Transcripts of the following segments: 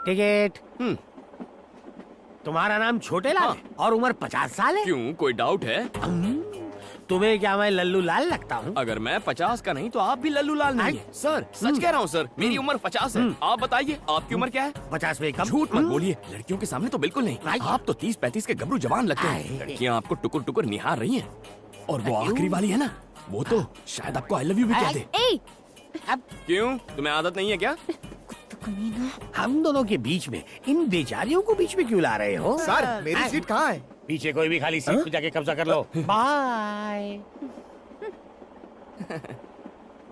Ticket. तुम्हारा नाम छोटे लाल है और उम्र 50 साल है। क्यों, कोई डाउट है? तुम्हें क्या मैं लल्लू लाल लगता हूँ? अगर मैं 50 का नहीं तो आप भी लल्लू लाल नहीं है। सर सच कह रहा हूँ सर, मेरी उम्र 50 है। आप बताइए आपकी उम्र क्या है? 50 में कम। झूठ मत बोलिए, लड़कियों के सामने तो बिल्कुल नहीं। आप तो 30-35 के गबरू जवान लगते हैं। लड़कियाँ आपको टुकुर टुकुर निहार रही हैं। और वो आखिरी वाली है ना, वो तो शायद आपको आई लव यू भी कह दे। अब क्यों, तुम्हें आदत नहीं है क्या? हम दोनों के बीच में इन बेचारियों को बीच में क्यों ला रहे हो? सर मेरी सीट कहाँ है? पीछे कोई भी खाली सीट पे जाके कब्जा कर लो। बाय।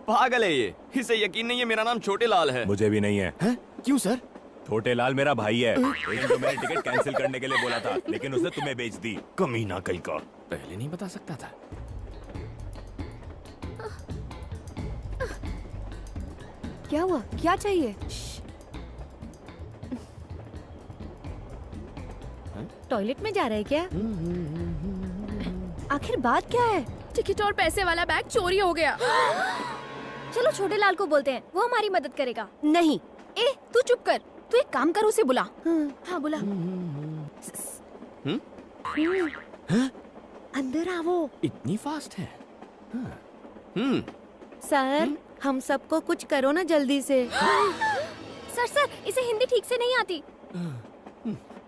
पागल है ये, इसे यकीन नहीं है मेरा नाम छोटे लाल है। मुझे भी नहीं है। क्यों सर? छोटे लाल मेरा भाई है। एक दिन तो मैंने टिकट कैंसिल करने के लिए बोला था, लेकिन उसने तुम्हें बेच दी। कमीना कहीं का। पहले नहीं बता सकता था। क्या हुआ? क्या चाहिए? टॉयलेट में जा रहे हैं क्या? आखिर बात क्या है? टिकट और पैसे वाला बैग चोरी हो गया। चलो छोटे लाल को बोलते हैं, वो हमारी मदद करेगा। नहीं। ए, तू चुप कर। तू एक काम कर, उसे बुला। हाँ बुला। अंदर आओ। इतनी फास्ट है? सर हम सबको कुछ करो ना जल्दी से। सर इसे हिंदी ठीक से नहीं आती।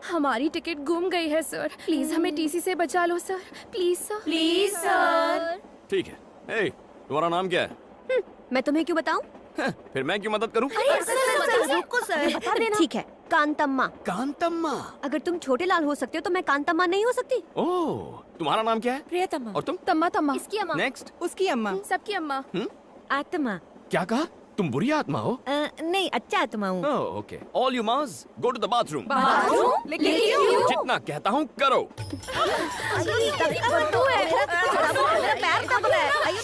हमारी टिकट गुम गई है सर, प्लीज हमें टीसी से बचा लो sir, please sir. Please sir. ठीक है। ए, तुम्हारा नाम क्या है? मैं तुम्हें क्यों बताऊं? फिर मैं क्यों मदद करूं? रुको सर, बता देना। ठीक है, कांतम्मा। कांतम्मा। अगर तुम छोटे लाल हो सकते हो तो मैं कांतम्मा नहीं हो सकती? ओह, तुम्हारा नाम क्या है? प्रियतमा। और तुम? तम्मा तम्मा। इसकी अम्मा। नेक्स्ट। उसकी अम्मा। सबकी अम्मा। आत्मा। क्या कहा? तुम बुरी आत्मा हो? नहीं, अच्छा आत्मा हूँ। Oh, okay. All you must go to the bathroom. Bathroom? लेकिन क्यों? जितना कहता हूँ करो।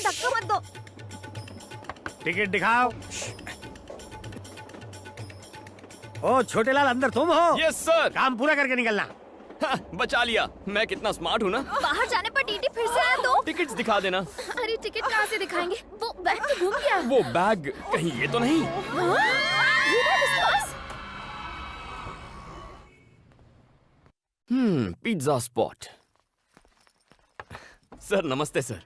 धक्का मत दो। टिकट दिखाओ। ओ छोटे लाल, अंदर तुम हो? Yes sir. काम पूरा करके निकलना। बचा लिया। मैं कितना स्मार्ट हूँ ना। बाहर जाने पर टीटी फिर से आया तो? टिकट्स दिखा देना। अरे टिकट कहाँ से दिखाएंगे? वो बैग तो घूम गया। वो बैग कहीं ये तो नहीं? ये था विश्वास। Pizza spot. सर नमस्ते sir.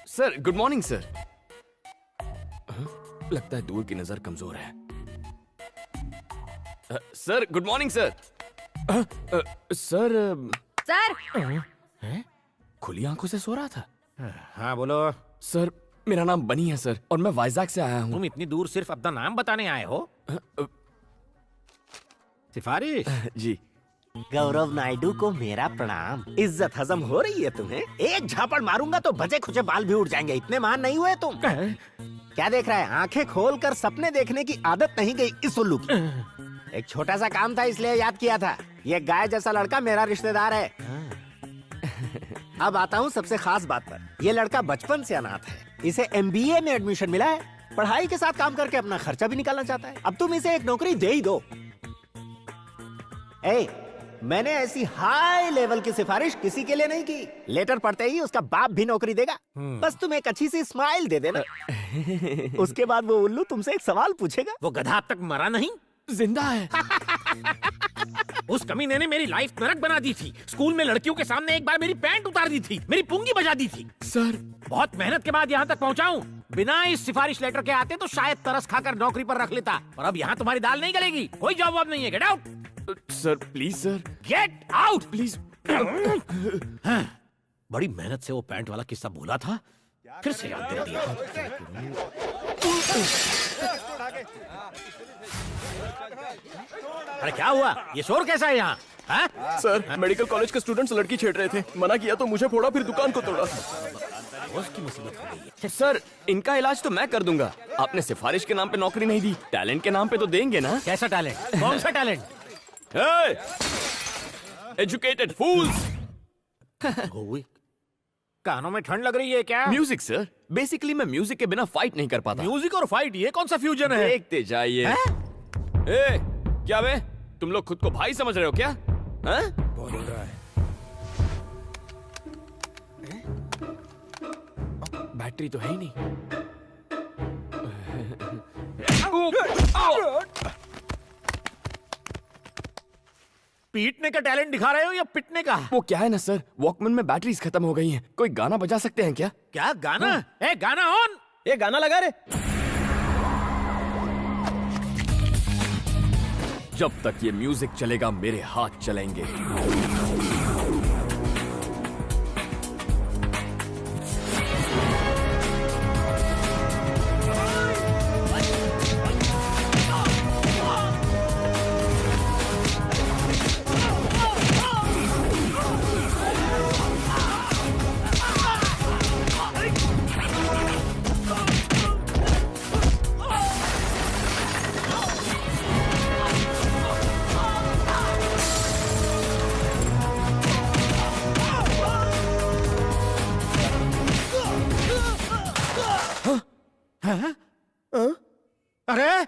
Sir good morning sir. लगता है दूर की नजर कमजोर है। Sir good morning sir. Sir खुली आंखों से सो रहा था। हाँ बोलो। सर मेरा नाम बनी है सर, और मैं वाइजैक से आया हूँ। तुम इतनी दूर सिर्फ अपना नाम बताने आए हो? सिफारिश? जी। गौरव नायडू को मेरा प्रणाम। इज्जत हजम हो रही है तुम्हें? एक झापड़ मारूंगा तो बचे खुचे बाल भी उड़ जाएंगे। इतने मान नहीं हुए तुम? क्या देख रहा है? आंखें खोलकर सपने देखने की आदत नहीं गई इस उल्लू की। एक छोटा सा काम था इसलिए याद किया था। ये गाय जैसा लड़का मेरा रिश्तेदार है। अब आता हूँ सबसे खास बात पर। ये लड़का बचपन से अनाथ है। इसे MBA में एडमिशन मिला है। पढ़ाई के साथ काम करके अपना खर्चा भी निकालना चाहता है। अब तुम इसे एक नौकरी दे ही दो। मैंने ऐसी हाई लेवल की सिफारिश किसी के लिए नहीं की। लेटर पढ़ते ही उसका बाप भी नौकरी देगा। बस तुम एक अच्छी सी स्माइल दे देना। उसके बाद वो उल्लू तुमसे एक सवाल पूछेगा। वो गधा अब तक मरा नहीं? जिंदा है। उस कमीने ने मेरी लाइफ नरक बना दी थी। स्कूल में लड़कियों के सामने एक बार मेरी पैंट उतार दी थी, मेरी पुंगी बजा दी थी। सर बहुत मेहनत के बाद यहाँ तक पहुँचा हूँ। बिना इस सिफारिश लेटर के आते तो शायद तरस खाकर नौकरी पर रख लेता। और अब यहाँ तुम्हारी दाल नहीं गलेगी। कोई जवाब नहीं है। Get out sir, please sir. Get out please. बड़ी मेहनत से वो पैंट वाला किस्सा भूला था, फिर से याद दिला दिया। अरे क्या हुआ? ये शोर कैसा है यहाँ? सर मेडिकल कॉलेज के स्टूडेंट्स लड़की छेड़ रहे थे। मना किया तो मुझे फोड़ा, फिर दुकान को तोड़ा। उसकी मुसीबत हो गई है। सर इनका इलाज तो मैं कर दूंगा। आपने सिफारिश के नाम पे नौकरी नहीं दी, टैलेंट के नाम पे तो देंगे ना? कैसा टैलेंट? कौन सा टैलेंट? एजुकेटेड फूल्स। कानों में ठंड लग रही है क्या? Music sir. बेसिकली मैं म्यूजिक के बिना फाइट नहीं कर पाता। म्यूजिक और फाइट, ये कौन सा फ्यूजन है? देखते जाइए। ए, क्या बे? तुम लोग खुद को भाई समझ रहे हो क्या? बोल रहा है। बैटरी तो है ही नहीं। पीटने का टैलेंट दिखा रहे हो या पिटने का? वो क्या है ना सर, वॉकमैन में बैटरीज खत्म हो गई हैं। कोई गाना बजा सकते हैं क्या? क्या गाना? ए गाना ऑन। ये गाना लगा रे। जब तक ये म्यूजिक चलेगा मेरे हाथ चलेंगे। अरे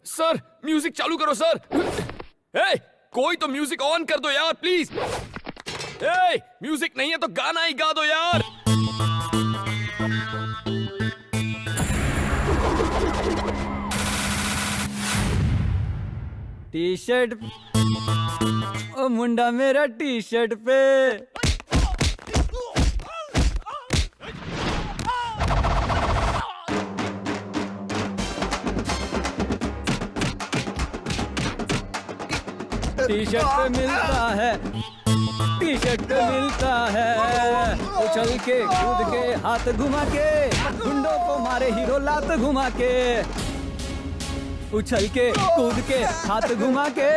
सर म्यूजिक चालू करो सर। ए, कोई तो म्यूजिक ऑन कर दो यार प्लीज। ए, म्यूजिक नहीं है तो गाना ही गा दो यार। टी शर्ट ओ मुंडा मेरा टी शर्ट पे। टी शर्ट पे मिलता है, टी शर्ट पे मिलता है। उछल के कूद के हाथ घुमा के, गुंडों को मारे हीरो लात घुमा के। उछल के कूद के हाथ घुमा के,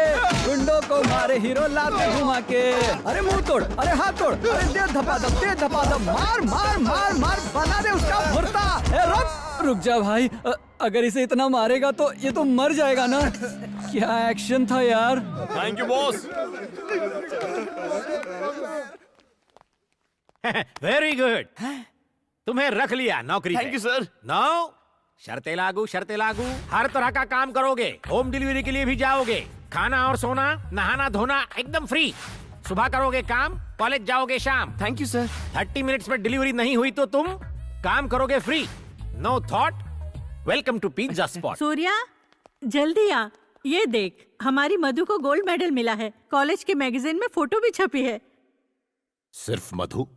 गुंडों को मारे हीरो लात घुमा के। अरे मुंह तोड़, अरे हाथ तोड़, अरे दे धपाधप, दे धपाधप, मार मार मार मार, बना दे उसका भुर्ता। रुक जा भाई, अगर इसे इतना मारेगा तो ये तो मर जाएगा ना। क्या एक्शन था यार। Thank you boss. Very good, तुम्हें रख लिया नौकरी पे। Thank you sir. नो, शर्तें लागू, शर्तें लागू। हर तरह का काम करोगे, होम डिलीवरी के लिए भी जाओगे, खाना और सोना, नहाना धोना एकदम फ्री। सुबह करोगे काम, कॉलेज जाओगे शाम। Thank you sir. 30 मिनट्स में डिलीवरी नहीं हुई तो तुम काम करोगे free. No thought. Welcome to pizza spot. Surya जल्दी आ, ये देख हमारी मधु को गोल्ड मेडल मिला है। कॉलेज के मैगजीन में फोटो भी छपी है। सिर्फ मधु?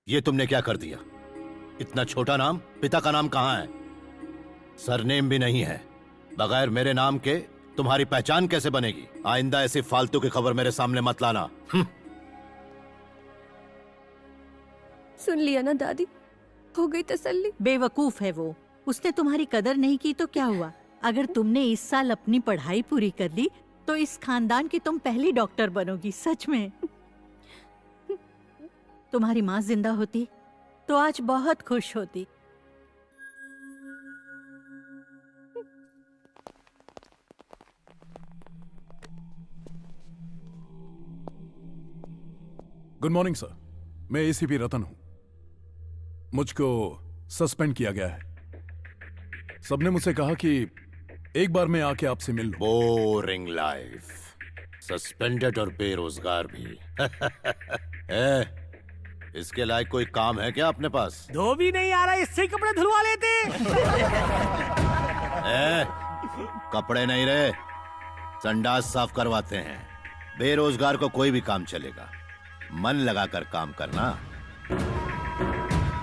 ये तुमने क्या कर दिया? इतना छोटा नाम, पिता का नाम कहाँ है? सरनेम भी नहीं है। बगैर मेरे नाम के तुम्हारी पहचान कैसे बनेगी? आइंदा ऐसी फालतू की खबर मेरे सामने मत लाना। सुन लिया ना दादी, हो गई तसल्ली। बेवकूफ है वो, उसने तुम्हारी कदर नहीं की तो क्या हुआ? अगर तुमने इस साल अपनी पढ़ाई पूरी कर ली तो इस खानदान की तुम पहली डॉक्टर बनोगी, सच में। तुम्हारी माँ जिंदा होती तो आज बहुत खुश होती। गुड मॉर्निंग सर, मैं एसीपी रतन हूं। मुझको सस्पेंड किया गया है। सबने मुझसे कहा कि एक बार मैं आके आपसे मिल लूं। बोरिंग लाइफ, सस्पेंडेड और बेरोजगार भी। इसके लायक कोई काम है क्या अपने पास? धोबी नहीं आ रहा, इससे ही कपड़े धुलवा लेते। कपड़े नहीं रहे, संडास साफ करवाते हैं। बेरोजगार को कोई भी काम चलेगा, मन लगाकर काम करना।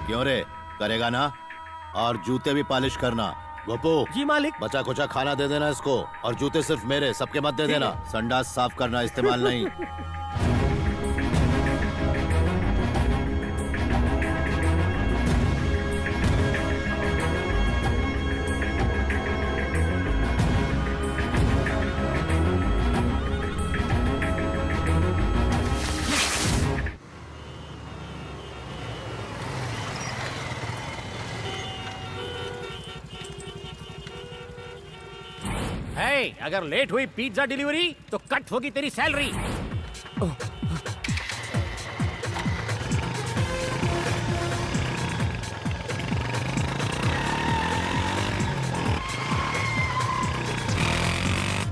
क्यों रे, करेगा ना? और जूते भी पॉलिश करना। गोपू जी मालिक। बचा कुचा खाना दे देना इसको, और जूते सिर्फ मेरे, सबके मत दे देना। संडास साफ करना, इस्तेमाल नहीं। अगर लेट हुई पिज्जा डिलीवरी तो कट होगी तेरी सैलरी।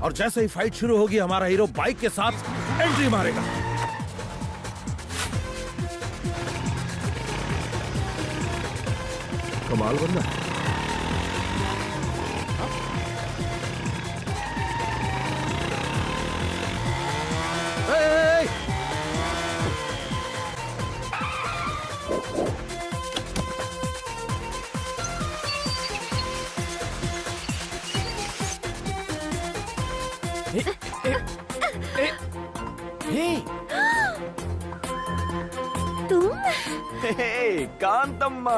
और जैसे ही फाइट शुरू होगी हमारा हीरो बाइक के साथ एंट्री मारेगा। कमाल बंदा है। तुम कांतम्मा।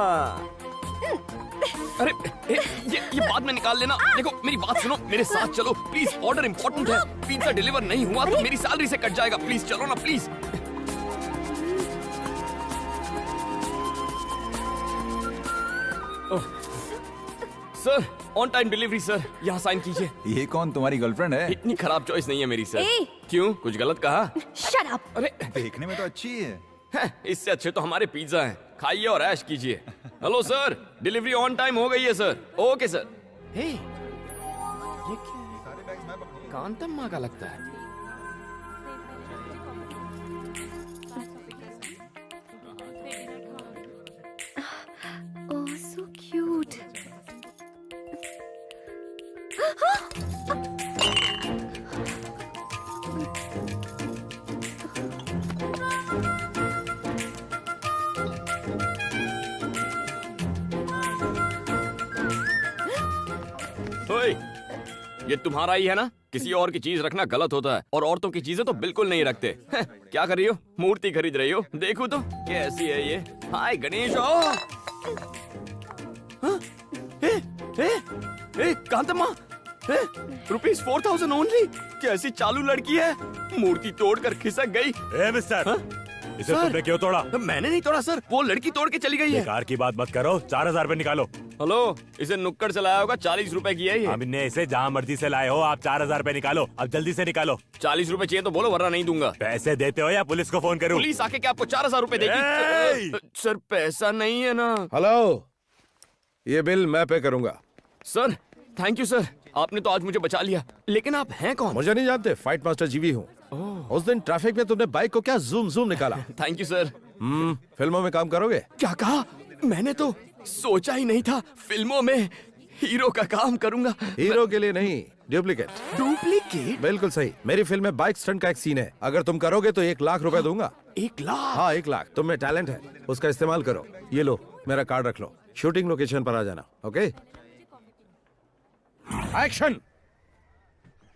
अरे ये बाद में निकाल लेना। देखो मेरी बात सुनो, मेरे साथ चलो प्लीज, ऑर्डर इंपॉर्टेंट है। पिज्जा डिलीवर नहीं हुआ तो मेरी सैलरी से कट जाएगा। प्लीज चलो ना please. Sir on time delivery sir, यहाँ साइन कीजिए। ये कौन तुम्हारी गर्लफ्रेंड है? इतनी खराब चॉइस नहीं है मेरी सर। ए! क्यों, कुछ गलत कहा? Shut up. अरे देखने में तो अच्छी है। इससे अच्छे तो हमारे पिज्जा हैं, खाइए और ऐश कीजिए। Hello sir, delivery on time हो गई है सर। Okay sir. हे, ये क्या है? कांतम्मा का लगता है। ओह सो क्यूट। ओए, ये तुम्हारा ही है ना? किसी और की चीज रखना गलत होता है और औरतों की चीजें तो बिल्कुल नहीं रखते। क्या कर रही हो? मूर्ति खरीद रही हो? देखो तो कैसी है ये। हाय गणेश। कांतम्मा, ₹4000 ओनली। कैसी चालू लड़की है, मूर्ति तोड़कर खिसक गई। ए मिस्टर, इसे तुमने क्यों तोड़ा? मैंने नहीं तोड़ा सर, वो लड़की तोड़ के चली गई है। बेकार की बात मत करो, 4000 रुपए निकालो। हेलो, इसे नुक्कड़ से लाया होगा, 40 रुपए की है ये। हमने इसे जहाँ मर्जी से लाए हो, आप 4000 रुपए निकालो। अब जल्दी से निकालो। 40 रुपए चाहिए तो बोलो, वरना नहीं दूंगा। पैसे देते हो या पुलिस को फोन करूं? पुलिस आके क्या आपको 4000 रुपए देगी? सर पैसा नहीं है ना। हेलो, ये बिल मैं पे करूंगा। सर थैंक यू सर, आपने तो आज मुझे बचा लिया। लेकिन आप हैं कौन? मुझे नहीं जानते, फाइट मास्टर जीवी हूँ। उस दिन ट्रैफिक में तुमने बाइक को क्या जूम जूम निकाला। Thank you sir. फिल्मों में काम करोगे? क्या कहा? मैंने तो सोचा ही नहीं था फिल्मों में हीरो का काम करूंगा। हीरो के लिए नहीं, डुप्लीकेट। डुप्लीकेट? बिल्कुल सही। मेरी फिल्म में बाइक स्टंट का एक सीन है, अगर तुम करोगे तो 1 लाख रुपए दूंगा। 1 लाख? हाँ 1 लाख। तुम में टैलेंट है, उसका इस्तेमाल करो। ये लो मेरा कार्ड रख लो, शूटिंग लोकेशन पर आ जाना। Okay, action.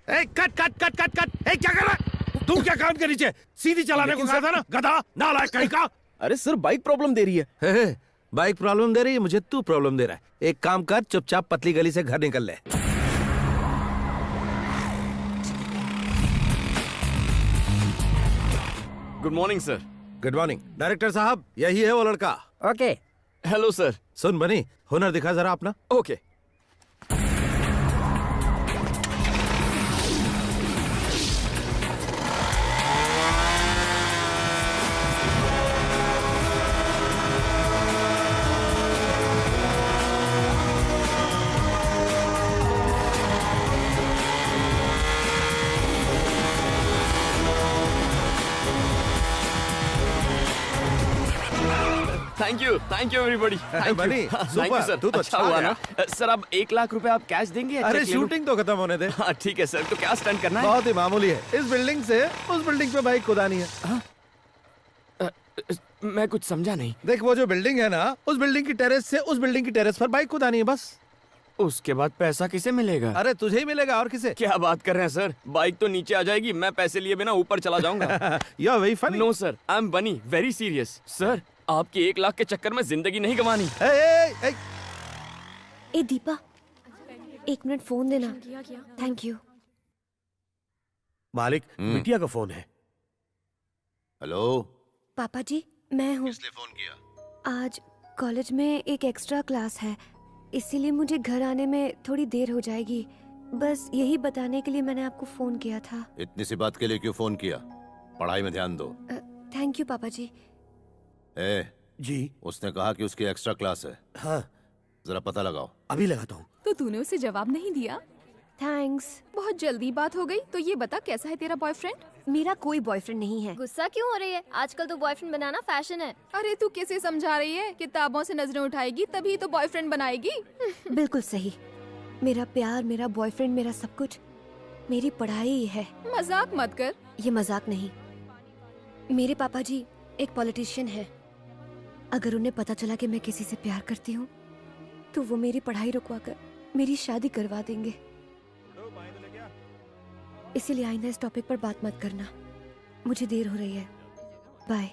Cut cut cut cut cut. क्या कर रहा है तू? क्या कान के नीचे सीधी चलाने को कहा था ना, गधा नालायक कहीं का। अरे सर बाइक प्रॉब्लम दे रही है। बाइक प्रॉब्लम दे रही है, मुझे तू प्रॉब्लम दे रहा है। एक काम कर, चुपचाप पतली गली से घर निकल ले। Good morning sir. Good morning. Director साहब, यही है वो लड़का। ओके। Hello sir. सुन बनी, हुनर दिखा जरा अपना। ओके। Thank you everybody. बनी, थैंक यू super, सर। तू तो अच्छा अच्छा हुआ गया। ना सर। अब 1 लाख रुपए आप कैश देंगे या अरे check ले लूं? शूटिंग तो खत्म होने दे। हाँ ठीक है सर। तो क्या स्टंट करना है? बहुत ही मामूली है। इस बिल्डिंग से उस बिल्डिंग पे बाइक कुदानी है। मैं कुछ समझा नहीं। देख वो जो बिल्डिंग है ना, उस बिल्डिंग की टेरेस से उस बिल्डिंग की टेरेस पर बाइक कुदानी है बस। उसके बाद पैसा किसे मिलेगा? अरे तुझे ही मिलेगा, और किसे? क्या बात कर रहे हैं सर, बाइक तो नीचे आ जाएगी, मैं पैसे लिए बिना ऊपर चला जाऊंगा। You are very funny. No sir, I am Bunny very serious. Sir आपके 1 लाख के चक्कर में जिंदगी नहीं गंवानी। ए दीपा, 1 मिनट फोन देना। Thank you. मालिक, बिटिया का फोन है। हेलो, पापा जी मैं हूँ। किसने फोन किया? आज कॉलेज में एक एक्स्ट्रा क्लास है, इसीलिए मुझे घर आने में थोड़ी देर हो जाएगी। बस यही बताने के लिए मैंने आपको फोन किया था। इतनी सी बात के लिए क्यों फोन किया? पढ़ाई में ध्यान दो। थैंक यू पापा जी। जी, उसने कहा कि उसकी एक्स्ट्रा क्लास है। हाँ जरा पता लगाओ। अभी लगाता हूँ। तो तूने उसे जवाब नहीं दिया? थैंक्स। बहुत जल्दी बात हो गई। तो ये बता कैसा है तेरा बॉयफ्रेंड? मेरा कोई बॉयफ्रेंड नहीं है। गुस्सा क्यों हो रही है? आजकल तो बॉयफ्रेंड बनाना फैशन है। अरे तू कैसे समझा रही है? किताबों से नजरें उठाएगी तभी तो बॉयफ्रेंड बनाएगी। बिल्कुल सही। मेरा प्यार, मेरा बॉयफ्रेंड, मेरा सब कुछ मेरी पढ़ाई है। मजाक मत कर। ये मजाक नहीं। मेरे पापा जी एक पॉलिटिशियन है। अगर उन्हें पता चला कि मैं किसी से प्यार करती हूँ तो वो मेरी पढ़ाई रुकवा कर मेरी शादी करवा देंगे। इसीलिए आइंदा इस टॉपिक पर बात मत करना। मुझे देर हो रही है। बाय।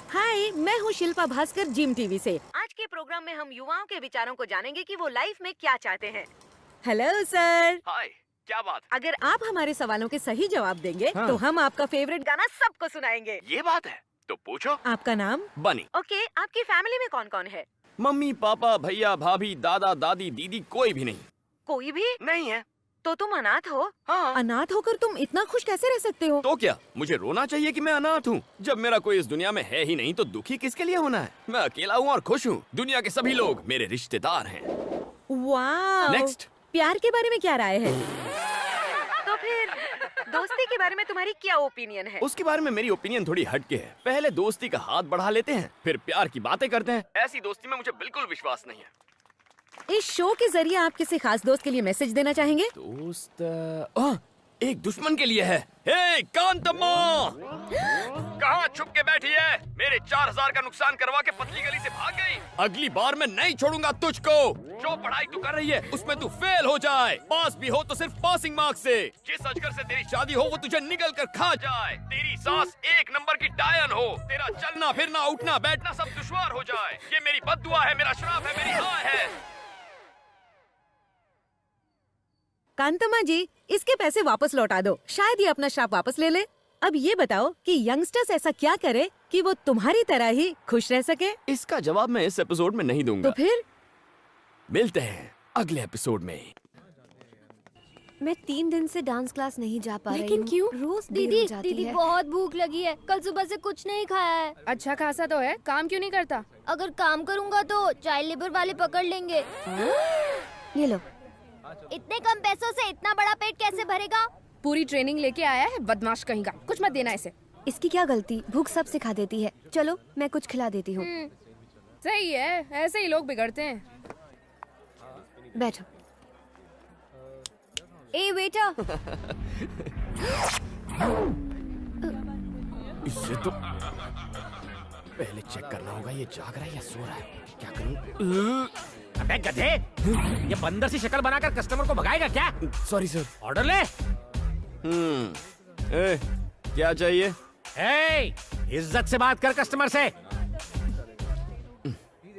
हाय, मैं हूँ शिल्पा भास्कर, जिम टीवी से। आज के प्रोग्राम में हम युवाओं के विचारों को जानेंगे कि वो लाइफ में क्या चाहते हैं। Hello sir. हाय, क्या बात? अगर आप हमारे सवालों के सही जवाब देंगे हाँ। तो हम आपका फेवरेट गाना सबको सुनाएंगे। ये बात है, तो पूछो। आपका नाम? बनी। ओके, आपकी फैमिली में कौन कौन है? मम्मी, पापा, भैया, भाभी, दादा, दादी, दीदी, कोई भी नहीं। कोई भी नहीं है। तो तुम अनाथ हो? हाँ। अनाथ होकर तुम इतना खुश कैसे रह सकते हो? तो क्या मुझे रोना चाहिए कि मैं अनाथ हूँ? जब मेरा कोई इस दुनिया में है ही नहीं तो दुखी किसके लिए होना है? मैं अकेला हूँ और खुश हूँ। दुनिया के सभी लोग मेरे रिश्तेदार हैं। वाह। नेक्स्ट। प्यार के बारे में क्या राय है? तो फिर दोस्ती के बारे में तुम्हारी क्या ओपिनियन है? उसके बारे में मेरी ओपिनियन थोड़ी हटके है। पहले दोस्ती का हाथ बढ़ा लेते हैं, फिर प्यार की बातें करते हैं। ऐसी दोस्ती में मुझे बिल्कुल विश्वास नहीं है। इस शो के जरिए आप किसी खास दोस्त के लिए मैसेज देना चाहेंगे? दोस्त एक दुश्मन के लिए है। हे कांतम्मा, कहाँ छुप के बैठी है? मेरे 4000 का नुकसान करवा के पतली गली से भाग गई। अगली बार मैं नहीं छोड़ूंगा तुझको। जो पढ़ाई तू कर रही है उसमें तू फेल हो जाए, पास भी हो तो सिर्फ पासिंग मार्क्स से। जिस अजगर से तेरी शादी हो वो तुझे निगल कर खा जाए। तेरी सास 1 नंबर की डायन हो। तेरा चलना फिरना उठना बैठना सब दुश्वार हो जाए। ये मेरी बद्दुआ है, मेरा श्राप है, मेरी हाय है। कांतम्मा जी, इसके पैसे वापस लौटा दो, शायद ये अपना श्राप वापस ले ले। अब ये बताओ कि यंगस्टर्स ऐसा क्या करे कि वो तुम्हारी तरह ही खुश रह सके? इसका जवाब मैं इस एपिसोड में नहीं दूंगा। तो फिर मिलते हैं अगले एपिसोड में। मैं 3 दिन से डांस क्लास नहीं जा पा रही हूँ। लेकिन क्यों? रोज देर हो जाती दीदी है। बहुत भूख लगी है। कल सुबह से कुछ नहीं खाया है। अच्छा खासा तो है, काम क्यों नहीं करता? अगर काम करूँगा तो चाइल्ड लेबर वाले पकड़ लेंगे। ये लो। इतने कम पैसों से इतना बड़ा पेट कैसे भरेगा? पूरी ट्रेनिंग लेके आया है बदमाश कहीं का। कुछ मत देना इसे। इसकी क्या गलती? भूख सब सिखा देती है। चलो मैं कुछ खिला देती हूँ। सही है, ऐसे ही लोग बिगड़ते हैं। बैठो। ए वेटर। इससे तो पहले चेक करना होगा ये जाग रहा है या सो रहा है। क्या करूं? अबे गधे, ये बंदर सी शक्ल बनाकर कस्टमर को भगाएगा क्या? Sorry sir. ऑर्डर ले। क्या चाहिए? ए, इज्जत से बात कर कस्टमर से।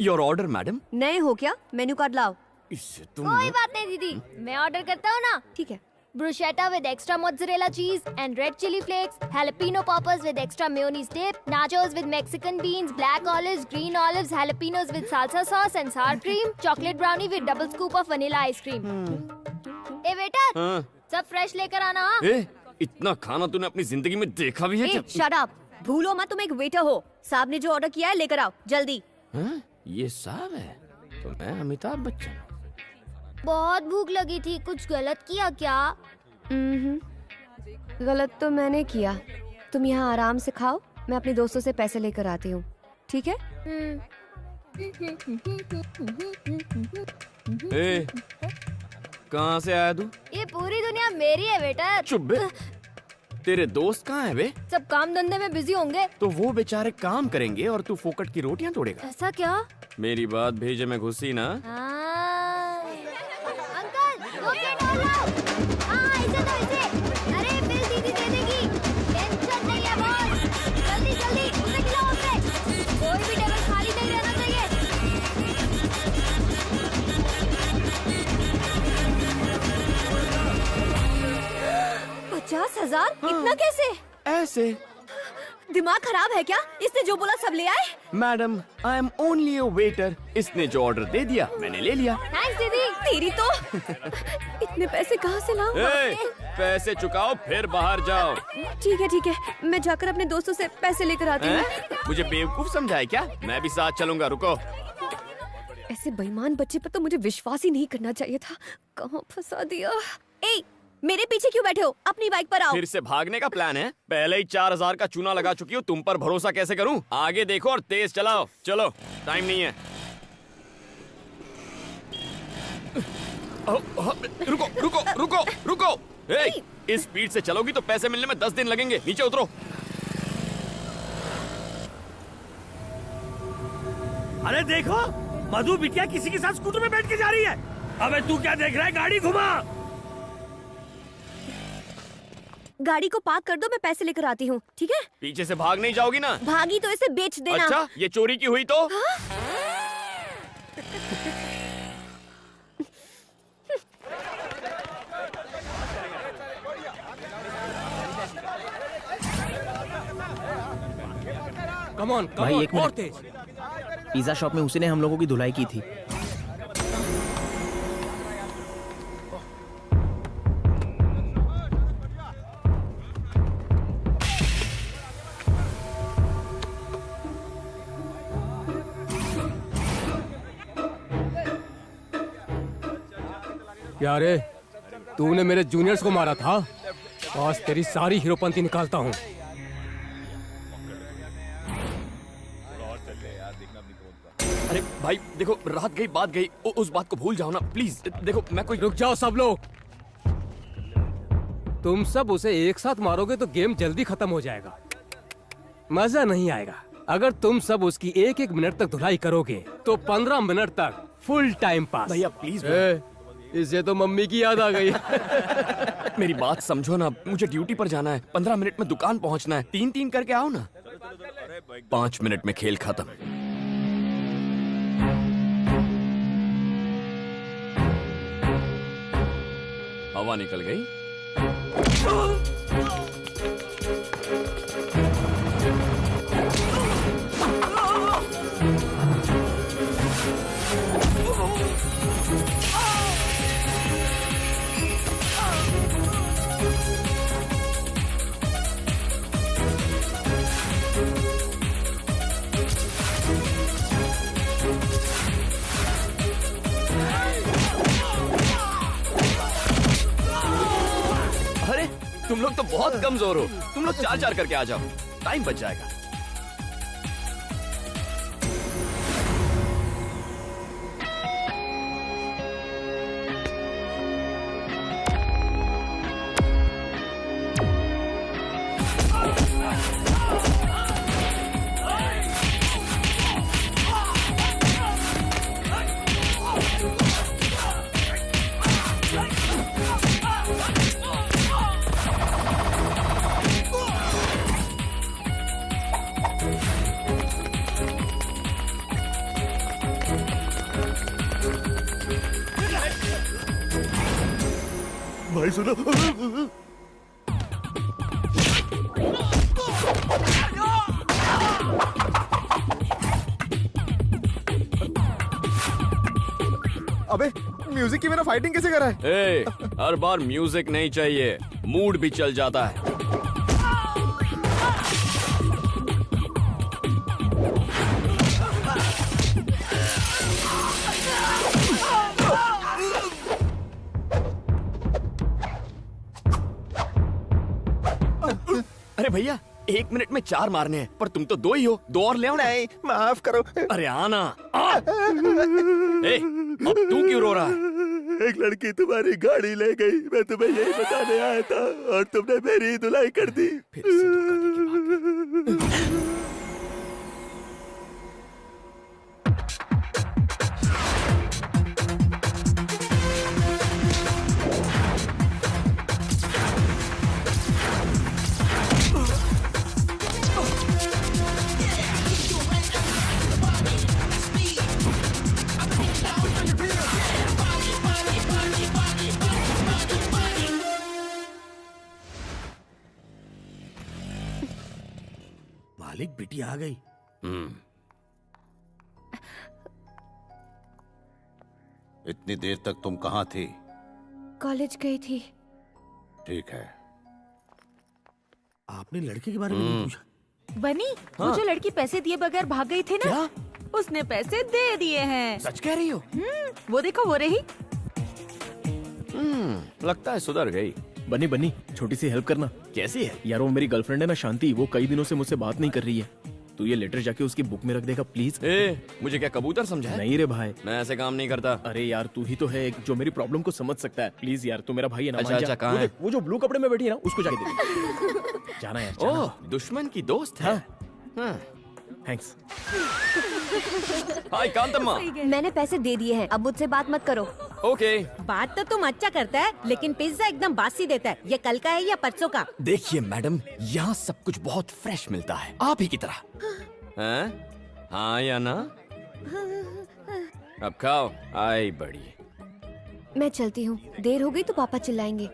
Your order madam. नए हो क्या? मेन्यू कार्ड लाओ। इससे तुम कोई बात नहीं दीदी, मैं ऑर्डर करता हूँ ना। ठीक है। Bruschetta with extra mozzarella cheese and red chili flakes, jalapeno poppers with extra mayonnaise dip, nachos with Mexican beans, black olives, green olives, jalapenos with salsa sauce and sour cream, chocolate brownie with double scoop of vanilla ice cream. A waiter, सब fresh लेकर आना। हाँ? इतना खाना तूने अपनी जिंदगी में देखा भी है? ए, शट अप। भूलो मत तुम एक वेटर हो। साहब ने जो ऑर्डर किया है लेकर आओ जल्दी। ये साहब है तो मैं अमिताभ बच्चन। बहुत भूख लगी थी, कुछ गलत किया क्या? गलत तो मैंने किया। तुम यहाँ आराम से खाओ, मैं अपने दोस्तों से पैसे लेकर आती हूँ। ठीक है? कहाँ से आया तू? ये पूरी दुनिया मेरी है बेटा। चुप बे। तेरे दोस्त कहाँ है बे? सब काम धंधे में बिजी होंगे। तो वो बेचारे काम करेंगे और तू फोकट की रोटियां तोड़ेगा। ऐसा क्या? मेरी बात भेजे में घुसी ना। अंकल, 2 प्लेट और लाओ। हाँ, इसे दो इसे। अरे बिल दीदी दे देगी। टेंशन नहीं है बॉस। जल्दी जल्दी उसे खिलाओ उसे। कोई भी टेबल खाली नहीं रहना चाहिए। 50,000? इतना कैसे? ऐसे। दिमाग खराब है क्या? इसने जो बोला सब ले आए? Madam, I am only a waiter. इसने जो ऑर्डर दे दिया मैंने ले लिया। थैंक्स दीदी। तेरी तो इतने पैसे कहाँ से लाऊं? पैसे चुकाओ फिर बाहर जाओ। ठीक है, मैं जाकर अपने दोस्तों से पैसे लेकर आती हूँ। मुझे बेवकूफ समझा है क्या? मैं भी साथ चलूंगा, रुको। ऐसे बेईमान बच्चे पर तो मुझे विश्वास ही नहीं करना चाहिए था। कहाँ फंसा दिया? ए, मेरे पीछे क्यों बैठे हो? अपनी बाइक पर आओ। फिर से भागने का प्लान है? पहले ही 4000 का चूना लगा चुकी हूँ, तुम पर भरोसा कैसे करूँ? आगे देखो और तेज चलाओ। चलो, टाइम नहीं है। रुको रुको रुको रुको। इस स्पीड से चलोगी तो पैसे मिलने में 10 दिन लगेंगे। नीचे उतरो। अरे देखो, मधु बिटिया किसी के साथ स्कूटर में बैठ के जा रही है। अबे तू क्या देख रहा है, गाड़ी घुमा। गाड़ी को पार्क कर दो, मैं पैसे लेकर आती हूँ, ठीक है? पीछे से भाग नहीं जाओगी ना? भागी तो इसे बेच देना। अच्छा, ये चोरी की हुई तो? कम ऑन भाई, एक मिनट। पिज्जा शॉप में उसी ने हम लोगों की धुलाई की थी। क्या रे, तूने मेरे जूनियर्स को मारा था? आज तेरी सारी हीरोपंती निकालता हूँ। अरे भाई देखो, रात गई बात गई, उस बात को भूल जाओ ना प्लीज। देखो मैं कोई। रुक जाओ सब लोग। तुम सब उसे एक साथ मारोगे तो गेम जल्दी खत्म हो जाएगा, मजा नहीं आएगा। अगर तुम सब उसकी एक एक मिनट तक धुलाई करोगे तो 15 मिनट तक फुल टाइम पास। भैया प्लीज। इसे तो मम्मी की याद आ गई। मेरी बात समझो ना, मुझे ड्यूटी पर जाना है, 15 मिनट में दुकान पहुंचना है। 3-3 करके आओ ना। 5 मिनट में खेल खत्म। हवा निकल गई। तुम लोग तो बहुत कमजोर हो। तुम लोग 4-4 करके आ जाओ, टाइम बच जाएगा। भाई सुनो। अबे म्यूजिक की बिना फाइटिंग कैसे कर रहा है? हर बार म्यूजिक नहीं चाहिए, मूड भी चल जाता है। अरे भैया 1 मिनट में 4 मारने हैं, पर तुम तो 2 ही हो। 2 और ले आओ। नहीं, माफ करो। अरे आना। अब तू क्यों रो रहा है? एक लड़की तुम्हारी गाड़ी ले गई, मैं तुम्हें यही बताने आया था और तुमने मेरी धुलाई कर दी। फिर से धोखा की बात। मालिक बेटी आ गई। इतनी देर तक तुम कहाँ थी? कॉलेज गई थी। ठीक है। आपने लड़के के बारे में नहीं पूछा? बनी, वो जो लड़की पैसे दिए बगैर भाग गई थी ना, क्या? उसने पैसे दे दिए हैं। सच कह रही हो? वो देखो, वो रही। लगता है सुधर गई। बनी बनी, छोटी सी हेल्प करना। कैसी है? यार वो मेरी गर्लफ्रेंड है ना शांति, वो कई दिनों से मुझसे बात नहीं कर रही है। तू ये लेटर जाके उसकी बुक में रख देगा प्लीज। मुझे क्या कबूतर समझा है? नहीं रे भाई, मैं ऐसे काम नहीं करता। अरे यार तू ही तो है एक जो मेरी प्रॉब्लम को समझ सकता है। प्लीज यार, तू मेरा भाई है ना। अच्छा, कहाँ वो है? देख, वो जो ब्लू कपड़े में बैठी है ना, उसको जाके दे। जाना यार, जाना। ओह, दुश्मन की दोस्त है। हाँ। थैंक्स। हाय कांतम्मा। मैंने पैसे दे दिए हैं, अब मुझसे बात मत करो। ओके। बात तो तुम अच्छा करता है, लेकिन पिज्जा एकदम बासी देता है। ये कल का है या परसों का? देखिए मैडम, यहाँ सब कुछ बहुत फ्रेश मिलता है, आप ही की तरह। हैं? हाँ या ना? अब खाओ। आई बड़ी। मैं चलती हूँ, देर हो गई तो पापा चिल्लाएंगे।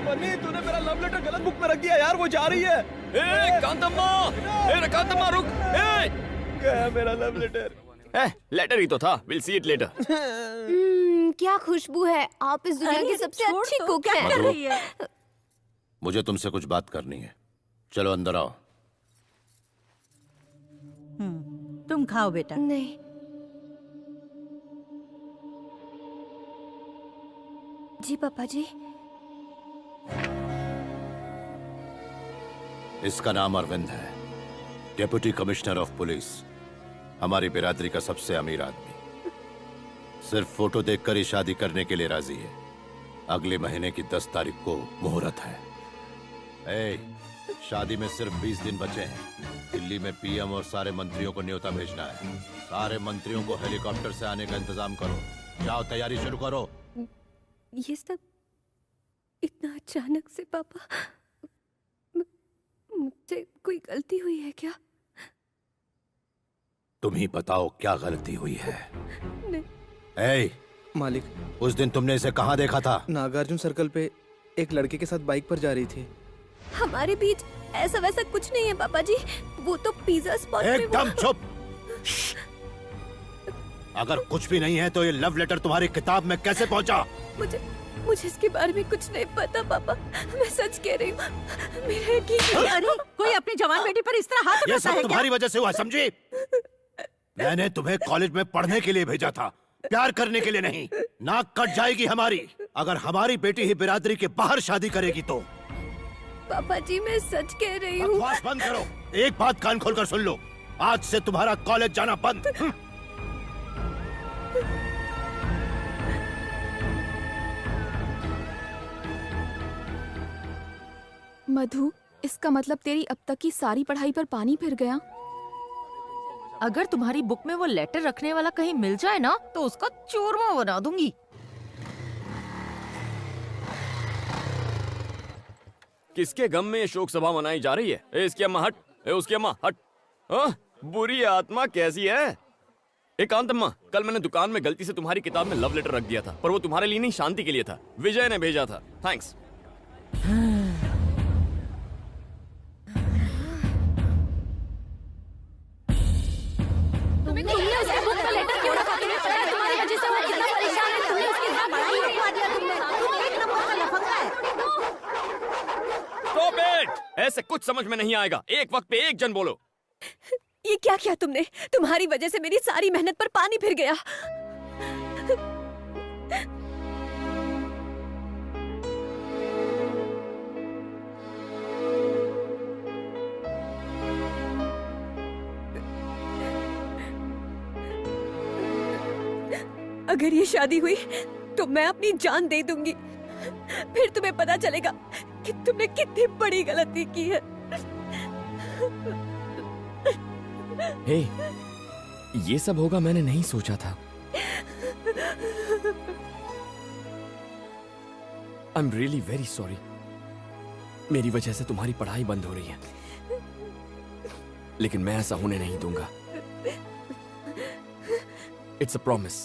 बन्नी, तूने मेरा लव लेटर गलत बुक में रख दिया यार, वो जा रही है। ए कांतम्मा, कांतम्मा रुक। गया मेरा लव लेटर। लेटर ही तो था। Will see it later. क्या खुशबू है, आप इस दुनिया की सबसे अच्छी कुक क्या कर हैं। रही है? मुझे तुमसे कुछ बात करनी है। चलो अंदर आओ। तुम खाओ बेटा। नहीं, जी पापा जी। इसका नाम अरविंद है, डेप्यूटी कमिश्नर ऑफ पुलिस, हमारी बिरादरी का सबसे अमीर आदमी। सिर्फ फोटो देखकर ही शादी करने के लिए राजी है। अगले महीने की 10 तारीख को मुहूर्त है। शादी में सिर्फ 20 दिन बचे हैं। दिल्ली में पीएम और सारे मंत्रियों को न्योता भेजना है। सारे मंत्रियों को हेलीकॉप्टर से आने का इंतजाम करो। जाओ, तैयारी शुरू करो। ये सब इतना अचानक से पापा, मुझसे कोई गलती हुई है क्या? तुम ही बताओ क्या गलती हुई है। नहीं। मालिक, उस दिन तुमने इसे कहाँ देखा था? नागार्जुन सर्कल पे एक लड़के के साथ बाइक पर जा रही थी। हमारे बीच ऐसा वैसा कुछ नहीं है पापा जी, वो तो पिज्जा स्पॉट में एकदम चुप। अगर कुछ भी नहीं है तो ये लव लेटर तुम्हारी किताब में कैसे पहुंचा? मुझे इसके बारे में कुछ नहीं पता पापा, मैं सच कह रही हूँ। मेरा यकीन। अरे कोई अपनी जवान बेटी पर इस तरह हाथ ये उठाता सब है तुम्हारी वजह से हुआ, समझी? मैंने तुम्हें कॉलेज में पढ़ने के लिए भेजा था, प्यार करने के लिए नहीं। नाक कट जाएगी हमारी अगर हमारी बेटी ही बिरादरी के बाहर शादी करेगी तो। पापा जी मैं सच कह रही हूँ। बकवास बंद करो। एक बात कान खोलकर सुन लो, आज से तुम्हारा कॉलेज जाना बंद। मधु, इसका मतलब तेरी अब तक की सारी पढ़ाई पर पानी फिर गया। अगर तुम्हारी बुक में वो लेटर रखने वाला कहीं मिल जाए ना तो उसका चूरमा बना दूंगी। किसके गम में ये शोक सभा मनाई जा रही है? इसकी अम्मा हट। उसकी अम्मा हट। बुरी आत्मा कैसी है? कांतम्मा, कल मैंने दुकान में गलती से तुम्हारी किताब में लव लेटर रख दिया था, पर वो तुम्हारे लिए नहीं, शांति के लिए था। विजय ने भेजा था। थैंक्स। ऐसे कुछ समझ में नहीं आएगा। एक वक्त पे एक जन बोलो। ये क्या किया तुमने? तुम्हारी वजह से मेरी सारी मेहनत पर पानी फिर गया। अगर ये शादी हुई तो मैं अपनी जान दे दूंगी। फिर तुम्हें पता चलेगा कि तुमने कितनी बड़ी गलती की है। हे, ये सब होगा मैंने नहीं सोचा था। I am really very sorry. मेरी वजह से तुम्हारी पढ़ाई बंद हो रही है, लेकिन मैं ऐसा होने नहीं दूंगा। It's a promise.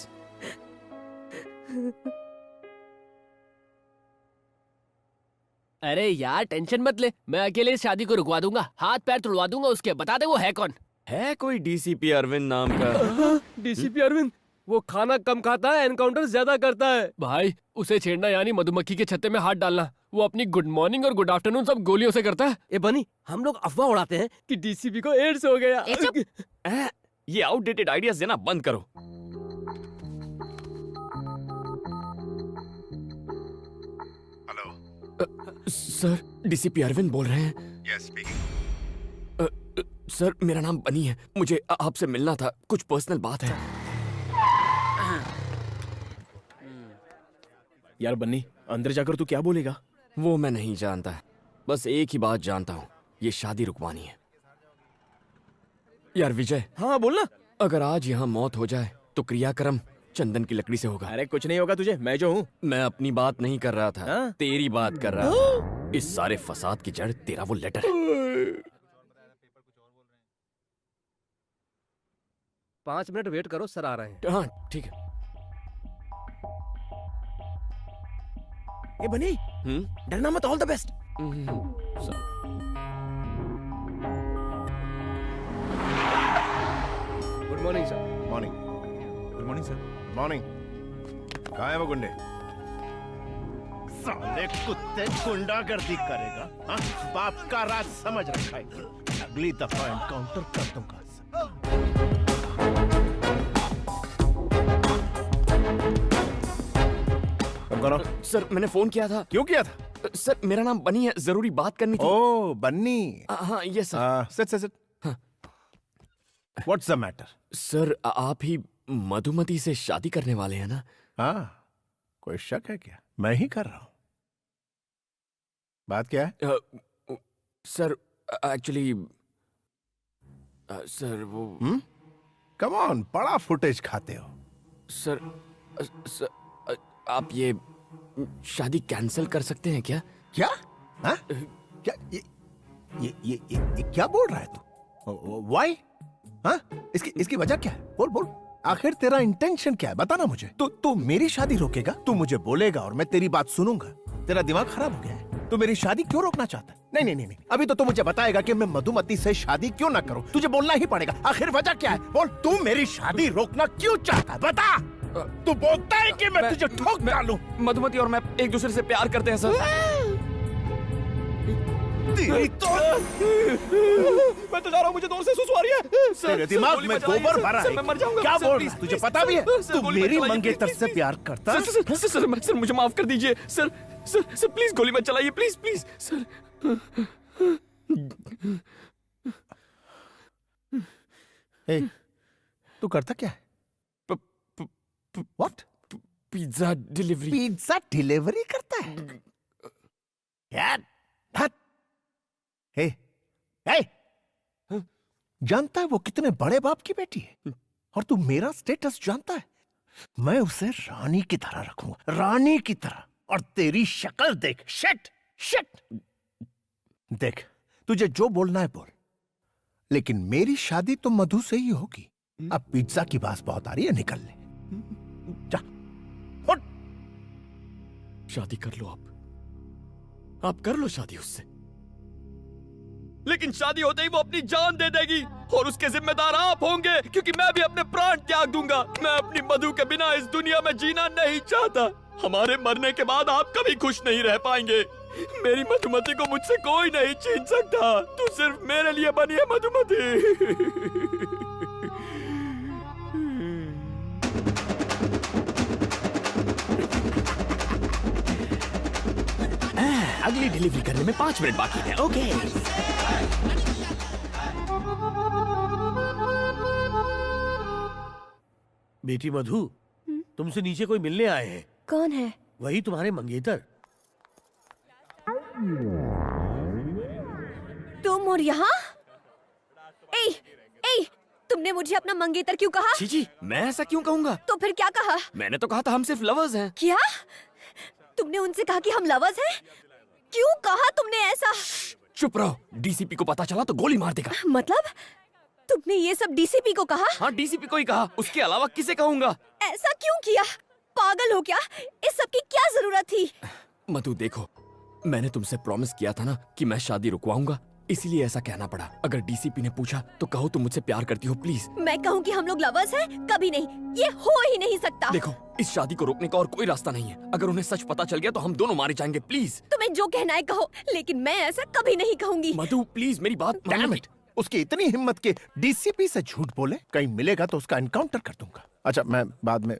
अरे यार टेंशन मत ले, मैं अकेले इस शादी को रुकवा दूंगा, हाथ पैर तुड़वा दूंगा उसके। बता दे वो है कौन? है कोई डीसीपी अरविंद नाम का? डीसीपी अरविंद? वो खाना कम खाता है, एनकाउंटर ज्यादा करता है। भाई उसे छेड़ना यानी मधुमक्खी के छत्ते में हाथ डालना। वो अपनी गुड मॉर्निंग और गुड आफ्टरनून सब गोलियों से करता है। ए बनी, हम लोग अफवाह उड़ाते हैं कि डीसीपी को एड्स हो गया। ये आउटडेटेड आइडियाज देना बंद करो। सर, डीसीपी अरविंद बोल रहे हैं? Yes, speaking. सर, मेरा नाम बनी है, मुझे आपसे मिलना था, कुछ पर्सनल बात है। यार बन्नी, अंदर जाकर तू क्या बोलेगा? वो मैं नहीं जानता, बस एक ही बात जानता हूँ, ये शादी रुकवानी है। यार विजय, हाँ बोलना। अगर आज यहाँ मौत हो जाए तो क्रियाक्रम चंदन की लकड़ी से होगा। अरे कुछ नहीं होगा तुझे, मैं जो हूँ। मैं अपनी बात नहीं कर रहा था, हाँ? तेरी बात कर रहा था। इस सारे फसाद की जड़ तेरा वो लेटर है। 5 मिनट वेट करो, सर आ रहे हैं। हाँ ठीक है। ए बनी, डरना मत, all the best. Good morning sir. Morning. Good morning sir. Morning. कहाँ है वो गुंडे? साले कुत्ते गुंडागर्दी करेगा, हाँ? बाप का राज समझ रखा है। अगली दफा एनकाउंटर कर दूंगा। सर मैंने फोन किया था। क्यों किया था? सर मेरा नाम बनी है, जरूरी बात करनी थी। ओ बन्नी। हाँ ये sir. Sit. What's the matter? Sir आप ही मधुमती से शादी करने वाले हैं ना? हाँ, कोई शक है क्या? मैं ही कर रहा हूं। बात क्या है? सर एक्चुअली सर वो कम ऑन, बड़ा फुटेज खाते हो। सर आप ये शादी कैंसिल कर सकते हैं क्या? क्या? हाँ? क्या ये क्या बोल रहा है तू? Why? हाँ? इसकी वजह क्या है? बोल। आखिर तेरा इंटेंशन क्या है? बता ना मुझे। तू मेरी शादी रोकेगा? तू मुझे बोलेगा और मैं तेरी बात सुनूंगा? तेरा दिमाग खराब हो गया है? तू मेरी शादी क्यों रोकना चाहता है? नहीं। अभी तो तू मुझे बताएगा कि मैं मधुमती से शादी क्यों ना करूं। तुझे बोलना ही पड़ेगा। आखिर वजह क्या है? बोल। तू मेरी शादी रोकना क्यों चाहता है? बता। तू बोलता है कि मैं तुझे ठोक डालूं। मधुमती और मैं एक दूसरे से प्यार करते हैं सर। तेरी तो मैं तो जा रहा हूँ, मुझे दूर से सुसु आ रही है। तेरे दिमाग में गोबर भरा है। मैं मर जाऊंगा। क्या सर, बोल प्लीज, रहा है? तुझे प्लीज, पता भी है? सर, तू गोली मत मेरी चलाइए, मंगेतर प्लीज, से प्लीज, प्यार करता है? सर मुझे माफ कर दीजिए सर प्लीज गोली मत चलाइए, प्लीज सर। तू करता क्या है? What? Pizza delivery. Pizza delivery करता है? यार, हे, जानता है वो कितने बड़े बाप की बेटी है? और तू मेरा स्टेटस जानता है? मैं उसे रानी की तरह रखूंगा, रानी की तरह। और तेरी शक्ल देख, शिट। देख, तुझे जो बोलना है बोल, लेकिन मेरी शादी तो मधु से ही होगी। अब पिज्जा की बात बहुत आ रही है, निकल ले जा। शादी कर लो आप कर लो शादी उससे, लेकिन शादी होते ही वो अपनी जान दे देगी और उसके जिम्मेदार आप होंगे, क्योंकि मैं भी अपने प्राण त्याग दूंगा। मैं अपनी मधु के बिना इस दुनिया में जीना नहीं चाहता। हमारे मरने के बाद आप कभी खुश नहीं रह पाएंगे। मेरी मधुमती को मुझसे कोई नहीं छीन सकता। तू सिर्फ मेरे लिए बनी है मधुमती। अगली डिलीवरी करने में 5 मिनट बाकी है। ओके। बेटी मधु, तुमसे नीचे कोई मिलने आए हैं। कौन है? वही तुम्हारे मंगेतर। तुम और यहाँ? ए, तुमने मुझे अपना मंगेतर क्यों कहा? जी, मैं ऐसा क्यों कहूँगा? तो फिर क्या कहा? मैंने तो कहा था हम सिर्फ लवर्स हैं। क्या? तुमने उनसे कहा कि हम लवर्स हैं? क्यों कहा तुमने ऐसा? चुप रहो, डीसीपी को पता चला तो गोली मार देगा। मतलब तुमने ये सब डीसीपी को कहा? हाँ, डीसीपी को ही कहा, उसके अलावा किसे कहूँगा? ऐसा क्यों किया? पागल हो क्या? इस सब की क्या जरूरत थी? मधु देखो, मैंने तुमसे प्रॉमिस किया था ना कि मैं शादी रुकवाऊंगा, इसीलिए ऐसा कहना पड़ा। अगर डीसीपी ने पूछा तो कहो तुम मुझसे प्यार करती हो, प्लीज। मैं कहूँ कि हम लोग लवर्स हैं? कभी नहीं, ये हो ही नहीं सकता। देखो, इस शादी को रोकने का और कोई रास्ता नहीं है। अगर उन्हें सच पता चल गया तो हम दोनों मारे जाएंगे। प्लीज तुम्हें जो कहना है कहो, लेकिन मैं ऐसा कभी नहीं कहूंगी। मधु प्लीज मेरी बात Damn it! उसकी इतनी हिम्मत के डीसीपी से झूठ बोले। कहीं मिलेगा तो उसका एनकाउंटर कर दूंगा। अच्छा, मैं बाद में।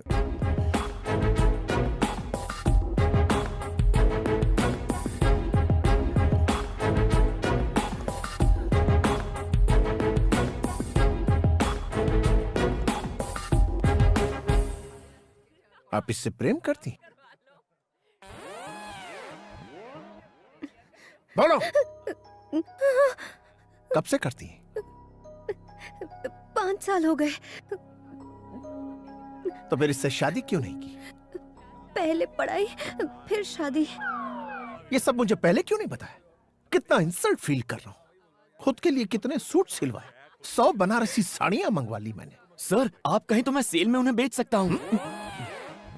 आप इससे प्रेम करती? बोलो। कब से करती है? 5 साल हो गए। तो फिर इससे शादी क्यों नहीं की? पहले पढ़ाई फिर शादी। ये सब मुझे पहले क्यों नहीं बताया? कितना इंसल्ट फील कर रहा हूँ। खुद के लिए कितने सूट सिलवाए, 100 बनारसी साड़ियां मंगवा ली मैंने। सर आप कहीं तो मैं सेल में उन्हें बेच सकता हूँ।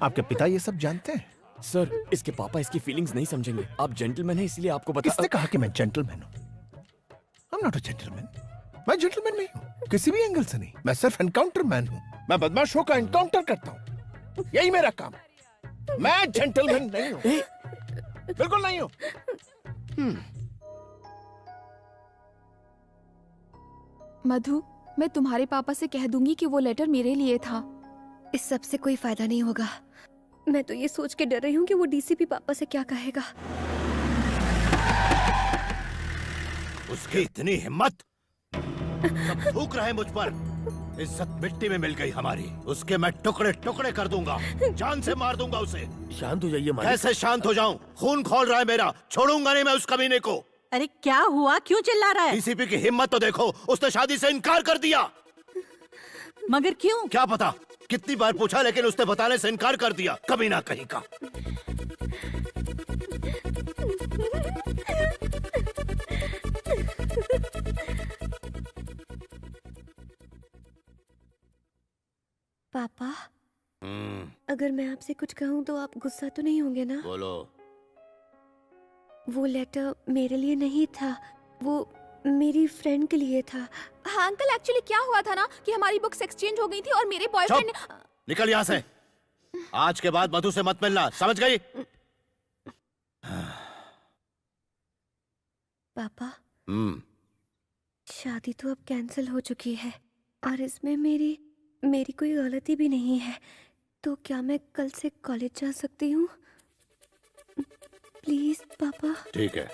आपके पिता ये सब जानते हैं? सर इसके पापा इसकी फीलिंग्स नहीं समझेंगे। आप जेंटलमैन हैं इसलिए आपको बता। किसने कहा कि मैं जेंटलमैन हूँ? I'm not a gentleman. मैं जेंटलमैन नहीं हूँ, किसी भी एंगल से नहीं। मैं सिर्फ एनकाउंटर मैन हूँ। मैं बदमाशों का एनकाउंटर करता हूँ, यही मेरा काम है। मैं जेंटलमैन नहीं हूँ, बिल्कुल नहीं हूँ। मधु, मैं तुम्हारे पापा से कह दूंगी कि वो लेटर मेरे लिए था। इस सब से कोई फायदा नहीं होगा। मैं तो ये सोच के डर रही हूँ कि वो डीसीपी पापा से क्या कहेगा। उसकी इतनी हिम्मत, सब थूक रहे मुझ पर। इज्जत मिट्टी में मिल गई हमारी। उसके मैं टुकड़े टुकड़े कर दूंगा, जान से मार दूंगा उसे। शांत हो जाइए मालिक। कैसे शांत हो जाऊं? खून खोल रहा है मेरा, छोड़ूंगा नहीं मैं उस कमीने को। अरे क्या हुआ, क्यों चिल्ला रहा है? डीसीपी की हिम्मत तो देखो, उसने शादी से इनकार कर दिया। मगर क्यों? क्या पता, कितनी बार पूछा लेकिन उसने बताने से इनकार कर दिया। कमीना कहीं का। पापा, अगर मैं आपसे कुछ कहूँ तो आप गुस्सा तो नहीं होंगे ना? बोलो। वो लेटर मेरे लिए नहीं था, वो मेरी फ्रेंड के लिए था। हाँ अंकल, एक्चुअली क्या हुआ था ना कि हमारी बुक्स एक्सचेंज हो गई थी और मेरे बॉयफ्रेंड चुप! निकल यहाँ से। आज के बाद मधु से मत मिलना, समझ गई? पापा, शादी तो अब कैंसिल हो चुकी है और इसमें मेरी कोई गलती भी नहीं है। तो क्या मैं कल से कॉलेज जा सकती हूँ? प्लीज पापा। ठीक है।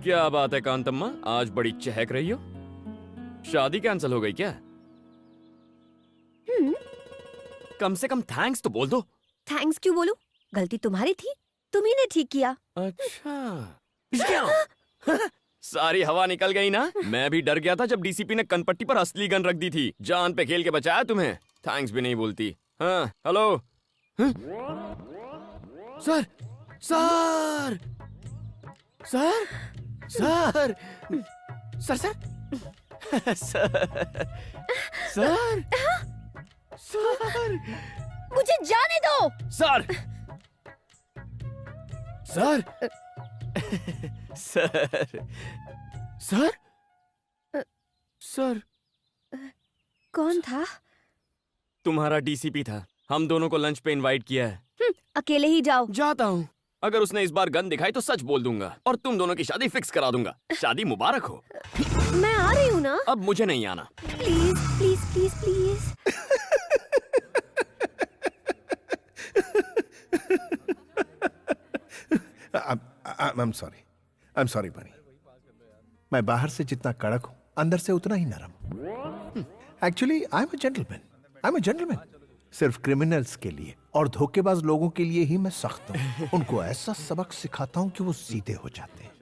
क्या बात है कांतम्मा, आज बड़ी चहक रही हो। शादी कैंसिल हो गई क्या? कम से कम थैंक्स तो बोल दो। थैंक्स क्यों बोलूं? गलती तुम्हारी थी, तुम ही ने ठीक किया। अच्छा क्या? सारी हवा निकल गई ना। मैं भी डर गया था जब डीसीपी ने कनपट्टी पर असली गन रख दी थी। जान पे खेल के बचाया तुम्हें। थैंक्स भी नहीं बोलती। हाँ hello. Sir sir sir sir sir sir sir sir मुझे जाने दो। Sir sir sir sir sir कौन था? तुम्हारा डीसीपी था। हम दोनों को लंच पे इनवाइट किया है। अकेले ही जाओ। जाता हूँ। अगर उसने इस बार गन दिखाई तो सच बोल दूंगा और तुम दोनों की शादी फिक्स करा दूंगा। शादी मुबारक हो। मैं आ रही हूँ ना। अब मुझे नहीं आना। Please please please please. I'm sorry बनी। मैं बाहर से जितना कड़क हूं, अंदर से उतना ही नरम। Actually I am a gentleman. सिर्फ क्रिमिनल्स के लिए और धोखेबाज लोगों के लिए ही मैं सख्त हूं। उनको ऐसा सबक सिखाता हूं कि वो सीधे हो जाते हैं।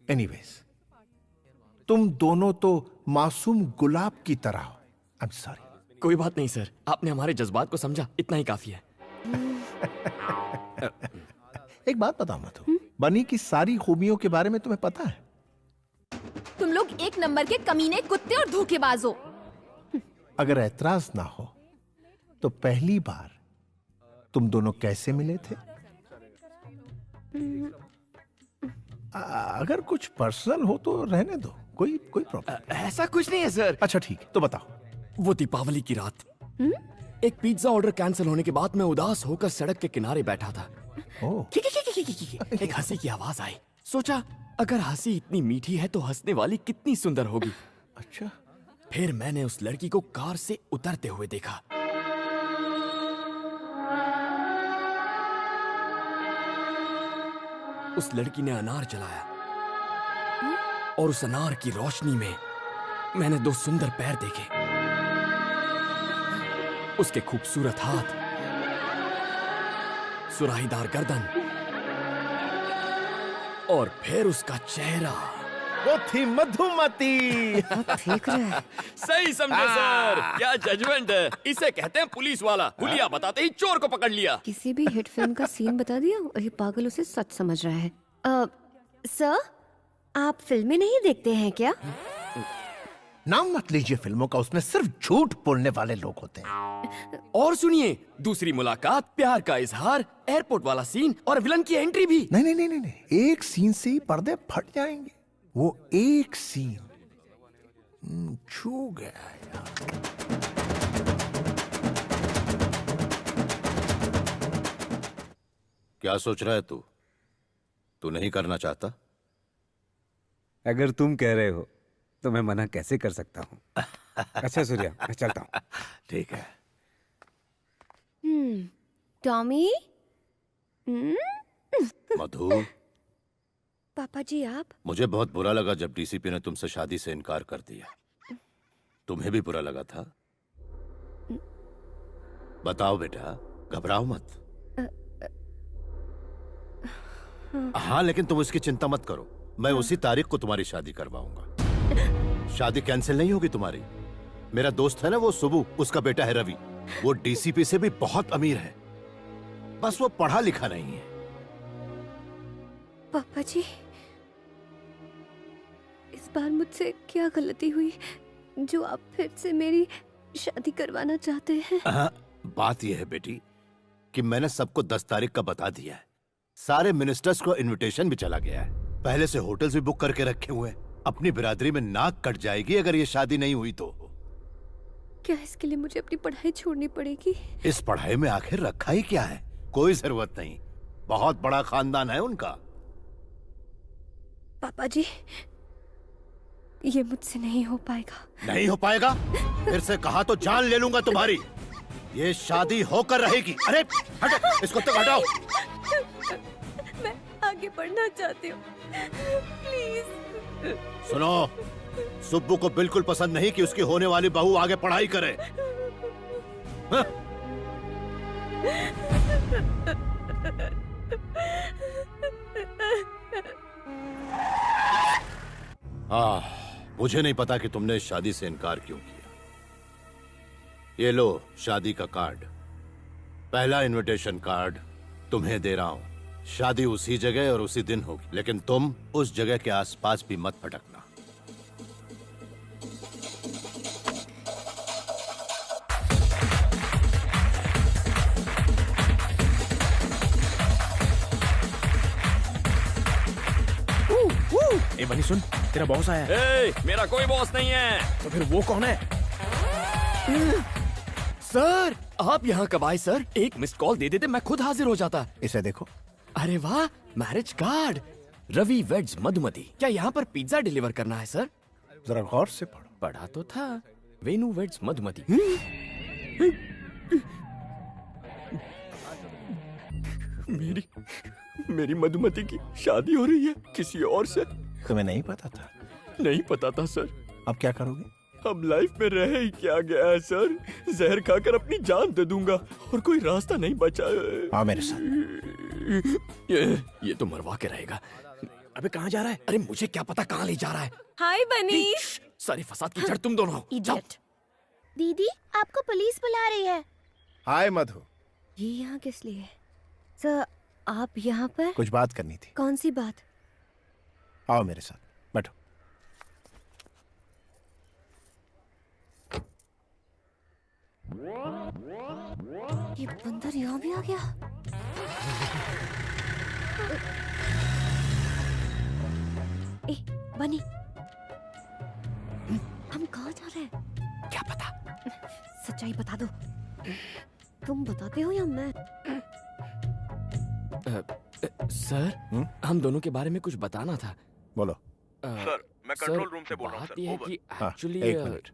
एनीवेज, तुम दोनों तो मासूम गुलाब की तरह हो। I am sorry. कोई बात नहीं सर, आपने हमारे जज्बात को समझा, इतना ही काफी है। एक बात बताओ मधु, बनी की सारी खूबियों के बारे में तुम्हें पता है? तुम लोग एक नंबर के कमीने, कुत्ते और धोखेबाज हो। अगर ऐतराज ना हो तो पहली बार तुम दोनों कैसे मिले थे? अगर कुछ पर्सनल हो तो रहने दो, कोई प्रॉब्लम। ऐसा कुछ नहीं है सर। अच्छा ठीक है, तो बताओ। वो दीपावली की रात एक पिज्जा ऑर्डर कैंसिल होने के बाद मैं उदास होकर सड़क के किनारे बैठा था। एक हंसी की आवाज आई। सोचा अगर हंसी इतनी मीठी है तो हंसने वाली कितनी सुंदर होगी। अच्छा। फिर मैंने उस लड़की को कार से उतरते हुए देखा। उस लड़की ने अनार जलाया और उस अनार की रोशनी में मैंने दो सुंदर पैर देखे, उसके खूबसूरत हाथ, सुराहीदार गर्दन और फिर उसका चेहरा। वो थी मधुमती। देख रहे हैं। सही समझे सर, क्या जजमेंट है। इसे कहते हैं पुलिस वाला। हुलिया बताते ही चोर को पकड़ लिया। किसी भी हिट फिल्म का सीन बता दिया और ये पागल उसे सच समझ रहा है। सर, आप फिल्में नहीं देखते हैं क्या? नाम मत लीजिए फिल्मों का, उसमें सिर्फ झूठ बोलने वाले लोग होते हैं। और सुनिए, दूसरी मुलाकात, प्यार का इजहार, एयरपोर्ट वाला सीन और विलन की एंट्री भी। नहीं नहीं नहीं नहीं नहीं, एक सीन से ही पर्दे फट जाएंगे। वो एक सीन छू गया यार। क्या सोच रहा है तू? तू नहीं करना चाहता? अगर तुम कह रहे हो तो मैं मना कैसे कर सकता हूँ। अच्छा सूर्या, मैं चलता हूँ। ठीक है। टॉमी। मधु, पापा जी आप? मुझे बहुत बुरा लगा जब डीसीपी ने तुमसे शादी से इनकार कर दिया। तुम्हें भी बुरा लगा था? बताओ बेटा, घबराओ मत। हाँ, लेकिन तुम उसकी चिंता मत करो, मैं उसी तारीख को तुम्हारी शादी करवाऊंगा। शादी कैंसिल नहीं होगी तुम्हारी। मेरा दोस्त है ना वो सुबू, उसका बेटा है रवि, वो डीसीपी से भी बहुत अमीर है, बस वो पढ़ा लिखा नहीं है। पापा जी, इस बार मुझसे क्या गलती हुई जो आप फिर से मेरी शादी करवाना चाहते हैं? बात यह है बेटी कि मैंने सबको 10 तारीख का बता दिया है। सारे मिनिस्टर्स को इनविटेशन भी चला गया है। पहले से होटल्स भी बुक करके रखे हुए हैं। अपनी बिरादरी में नाक कट जाएगी अगर ये शादी नहीं हुई तो। क्या इसके लिए मुझे अपनी पढ़ाई छोड़नी पड़ेगी? इस पढ़ाई में आखिर रखा ही क्या है? कोई जरूरत नहीं, बहुत बड़ा खानदान है उनका। पापा जी, ये मुझसे नहीं हो पाएगा। नहीं हो पाएगा? फिर से कहा तो जान ले लूंगा तुम्हारी। ये शादी होकर रहेगी। अरे हटो, इसको तो हटाओ। मैं आगे बढ़ना चाहती हूँ, प्लीज। सुनो, सुब्बू को बिल्कुल पसंद नहीं कि उसकी होने वाली बहू आगे पढ़ाई करे। हाँ? मुझे नहीं पता कि तुमने इस शादी से इनकार क्यों किया। ये लो शादी का कार्ड, पहला इनविटेशन कार्ड तुम्हें दे रहा हूं। शादी उसी जगह और उसी दिन होगी, लेकिन तुम उस जगह के आसपास भी मत भटकना। ए बनी सुन, तेरा बॉस आया है। ए, मेरा कोई बॉस नहीं है। तो फिर वो कौन है? सर, आप यहाँ कब आए सर? एक मिस्ड कॉल दे देते मैं खुद हाजिर हो जाता। इसे देखो। अरे वाह, marriage card. Ravi weds Madhumati. क्या यहाँ पर पिज्जा डिलीवर करना है सर? जरा गौर से पढ़ो। पढ़ा तो था, वेनु वेड्स मधुमती। मेरी मधुमती की शादी हो रही है किसी और से। तुम्हें नहीं पता था? नहीं पता था सर। अब क्या करोगे? अब लाइफ में रह ही क्या गया है सर, जहर खाकर अपनी जान दे दूंगा और कोई रास्ता नहीं बचा। हाँ मेरे साथ। ये तो मरवा के रहेगा। अबे कहाँ जा रहा है? अरे मुझे क्या पता कहाँ ले जा रहा है। हाय बनी। सारे फसाद की जड़ तुम दोनों हो। जाओ। दीदी, आपको पुलिस बुला रही है। हाय मधु। ये यहाँ किस लिए? सर, आप यहाँ पर? कुछ बात करनी थी। कौन सी बात? आओ मेरे साथ, बैठो। ये बंदर यहाँ भी आ गया। ए, बनी, हम कहाँ जा रहे हैं? क्या पता? सच्चाई बता दो। तुम बताते हो या मैं? सर, हम दोनों के बारे में कुछ बताना था। बोलो। सर, मैं कंट्रोल रूम से बोल रहा हूँ बात ये है कि हाँ, एक्चुअली एक मिनट।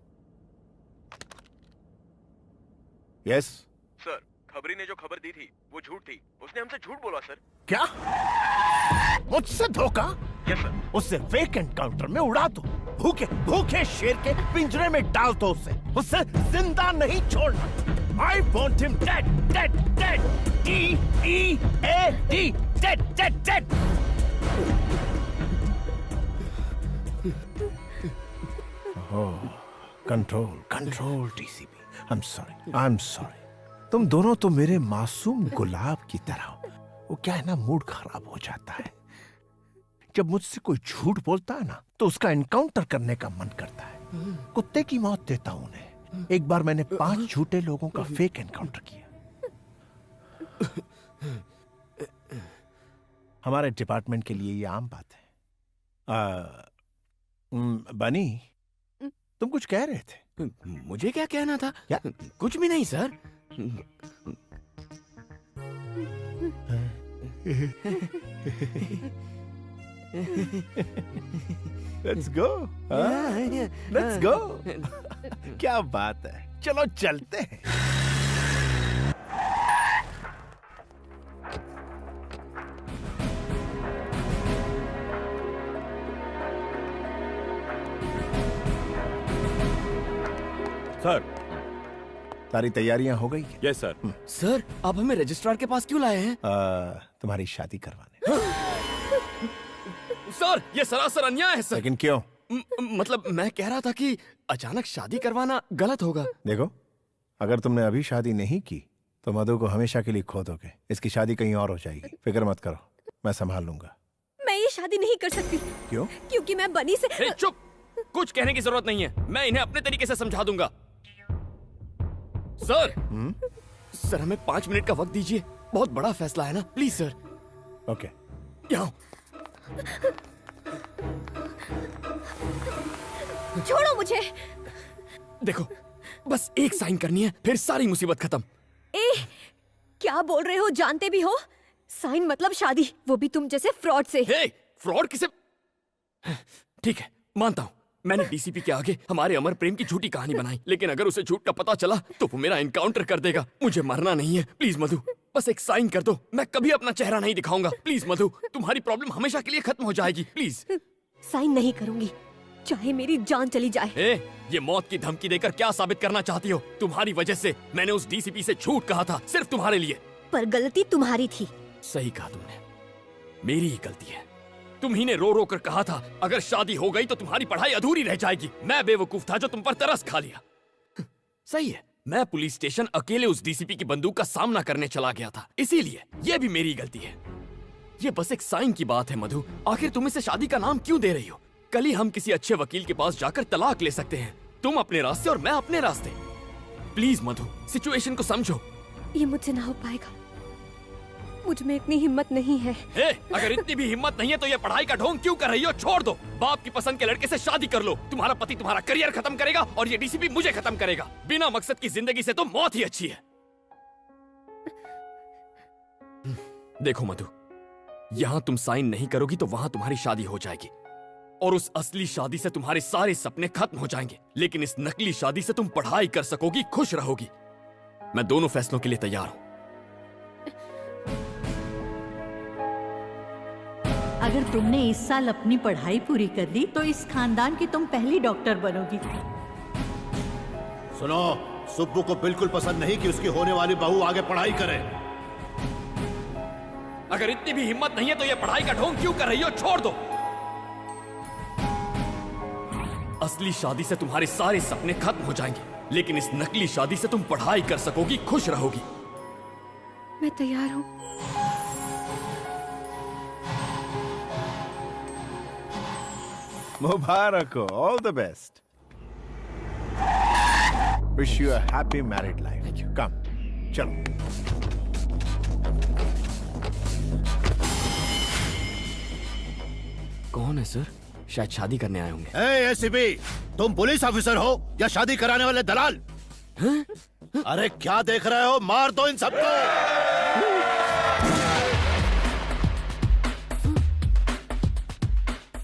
यस सर, खबरी ने जो खबर दी थी वो झूठ थी। उसने हमसे झूठ बोला सर। क्या? मुझसे धोखा? Yes sir. उससे फेक एनकाउंटर में उड़ा दो, भूखे भूखे शेर के पिंजरे में डाल दो उसे जिंदा नहीं छोड़ना। I want him dead, dead, dead. D-E-A-D, dead, dead, dead. Control control TCP. I'm sorry. तुम दोनों तो मेरे मासूम गुलाब की तरह हो। वो क्या है ना, मूड खराब हो जाता है जब मुझसे कोई झूठ बोलता है ना, तो उसका एनकाउंटर करने का मन करता है। कुत्ते की मौत देता हूं उन्हें। एक बार मैंने 5 झूठे लोगों का फेक एनकाउंटर किया। हमारे डिपार्टमेंट के लिए ये आम बात है। बनी, तुम कुछ कह रहे थे? मुझे क्या कहना था? क्या? कुछ भी नहीं sir. Let's go. Let's go. क्या बात है, चलो चलते हैं। सर। सारी तैयारियां हो गई हैं? Yes sir. सर आप हमें रजिस्ट्रार के पास क्यों लाए हैं? तुम्हारी शादी करवाने। सर ये सरासर अन्याय है सर। लेकिन क्यों? मतलब मैं कह रहा था कि अचानक शादी करवाना गलत होगा। देखो, अगर तुमने अभी शादी नहीं की तो मधु को हमेशा के लिए खो दोगे। इसकी शादी कहीं और हो जाएगी। फिक्र मत करो, मैं संभाल लूंगा। मैं ये शादी नहीं कर सकती। क्यों? क्योंकि मैं बनी से। ए, चुप! कुछ कहने की जरूरत नहीं है, मैं इन्हें अपने तरीके से समझा दूंगा। सर सर हमें 5 मिनट का वक्त दीजिए, बहुत बड़ा फैसला है ना, प्लीज सर। ओके। यहाँ छोड़ो मुझे। देखो, बस एक साइन करनी है, फिर सारी मुसीबत खत्म। ए, क्या बोल रहे हो? जानते भी हो साइन मतलब शादी, वो भी तुम जैसे फ्रॉड से। हे, फ्रॉड किसे? ठीक है, मानता हूँ मैंने डीसीपी के आगे हमारे अमर प्रेम की झूठी कहानी बनाई, लेकिन अगर उसे झूठ का पता चला तो वो मेरा एनकाउंटर कर देगा। मुझे मरना नहीं है, प्लीज मधु, बस एक साइन कर दो। मैं कभी अपना चेहरा नहीं दिखाऊंगा। प्लीज मधु, तुम्हारी प्रॉब्लम हमेशा के लिए खत्म हो जाएगी, प्लीज। साइन नहीं करूंगी, चाहे मेरी जान चली जाए। ए, ये मौत की धमकी देकर क्या साबित करना चाहती हो? तुम्हारी वजह से मैंने उस डीसीपी से झूठ कहा था, सिर्फ तुम्हारे लिए। पर गलती तुम्हारी थी। सही कहा तुमने, मेरी ही गलती है। तुम ही ने रो रो कर कहा था अगर शादी हो गई तो तुम्हारी पढ़ाई अधूरी रह जाएगी। मैं बेवकूफ था जो तुम पर तरस खा लिया। सही है, मैं पुलिस स्टेशन अकेले उस डीसीपी की बंदूक का सामना करने चला गया था, इसीलिए ये भी मेरी गलती है। ये बस एक साइन की बात है मधु, आखिर तुम इसे शादी का नाम क्यों दे रही हो? कल ही हम किसी अच्छे वकील के पास जाकर तलाक ले सकते हैं, तुम अपने रास्ते और मैं अपने रास्ते। प्लीज मधु, सिचुएशन को समझो। ये मुझसे ना हो पाएगा, मुझ में इतनी हिम्मत नहीं है। अगर इतनी भी हिम्मत नहीं है तो ये पढ़ाई का ढोंग क्यों कर रही हो? छोड़ दो, बाप की पसंद के लड़के से शादी कर लो। तुम्हारा पति तुम्हारा करियर खत्म करेगा और ये डीसीपी मुझे खत्म करेगा। बिना मकसद की जिंदगी से तो मौत ही अच्छी है। देखो मधु, यहाँ तुम साइन नहीं करोगी तो वहां तुम्हारी शादी हो जाएगी और उस असली शादी से तुम्हारे सारे सपने खत्म हो जाएंगे, लेकिन इस नकली शादी से तुम पढ़ाई कर सकोगी, खुश रहोगी। मैं दोनों फैसलों के लिए तैयार हूं। अगर तुमने इस साल अपनी पढ़ाई पूरी कर ली तो इस खानदान की तुम पहली डॉक्टर बनोगी। सुनो, सुब्बू को बिल्कुल पसंद नहीं कि उसकी होने वाली बहू आगे पढ़ाई करे। अगर इतनी भी हिम्मत नहीं है तो ये पढ़ाई का ढोंग क्यों कर रही हो? छोड़ दो। असली शादी से तुम्हारे सारे सपने खत्म हो जाएंगे, लेकिन इस नकली शादी से तुम पढ़ाई कर सकोगी, खुश रहोगी। मैं तैयार हूँ। मुबारक हो, all the best. Wish you a happy married life. Come, चलो। कौन है सर? शायद शादी करने आए होंगे। एसीपी, तुम पुलिस ऑफिसर हो या शादी कराने वाले दलाल? अरे क्या देख रहे हो? मार दो इन सबको।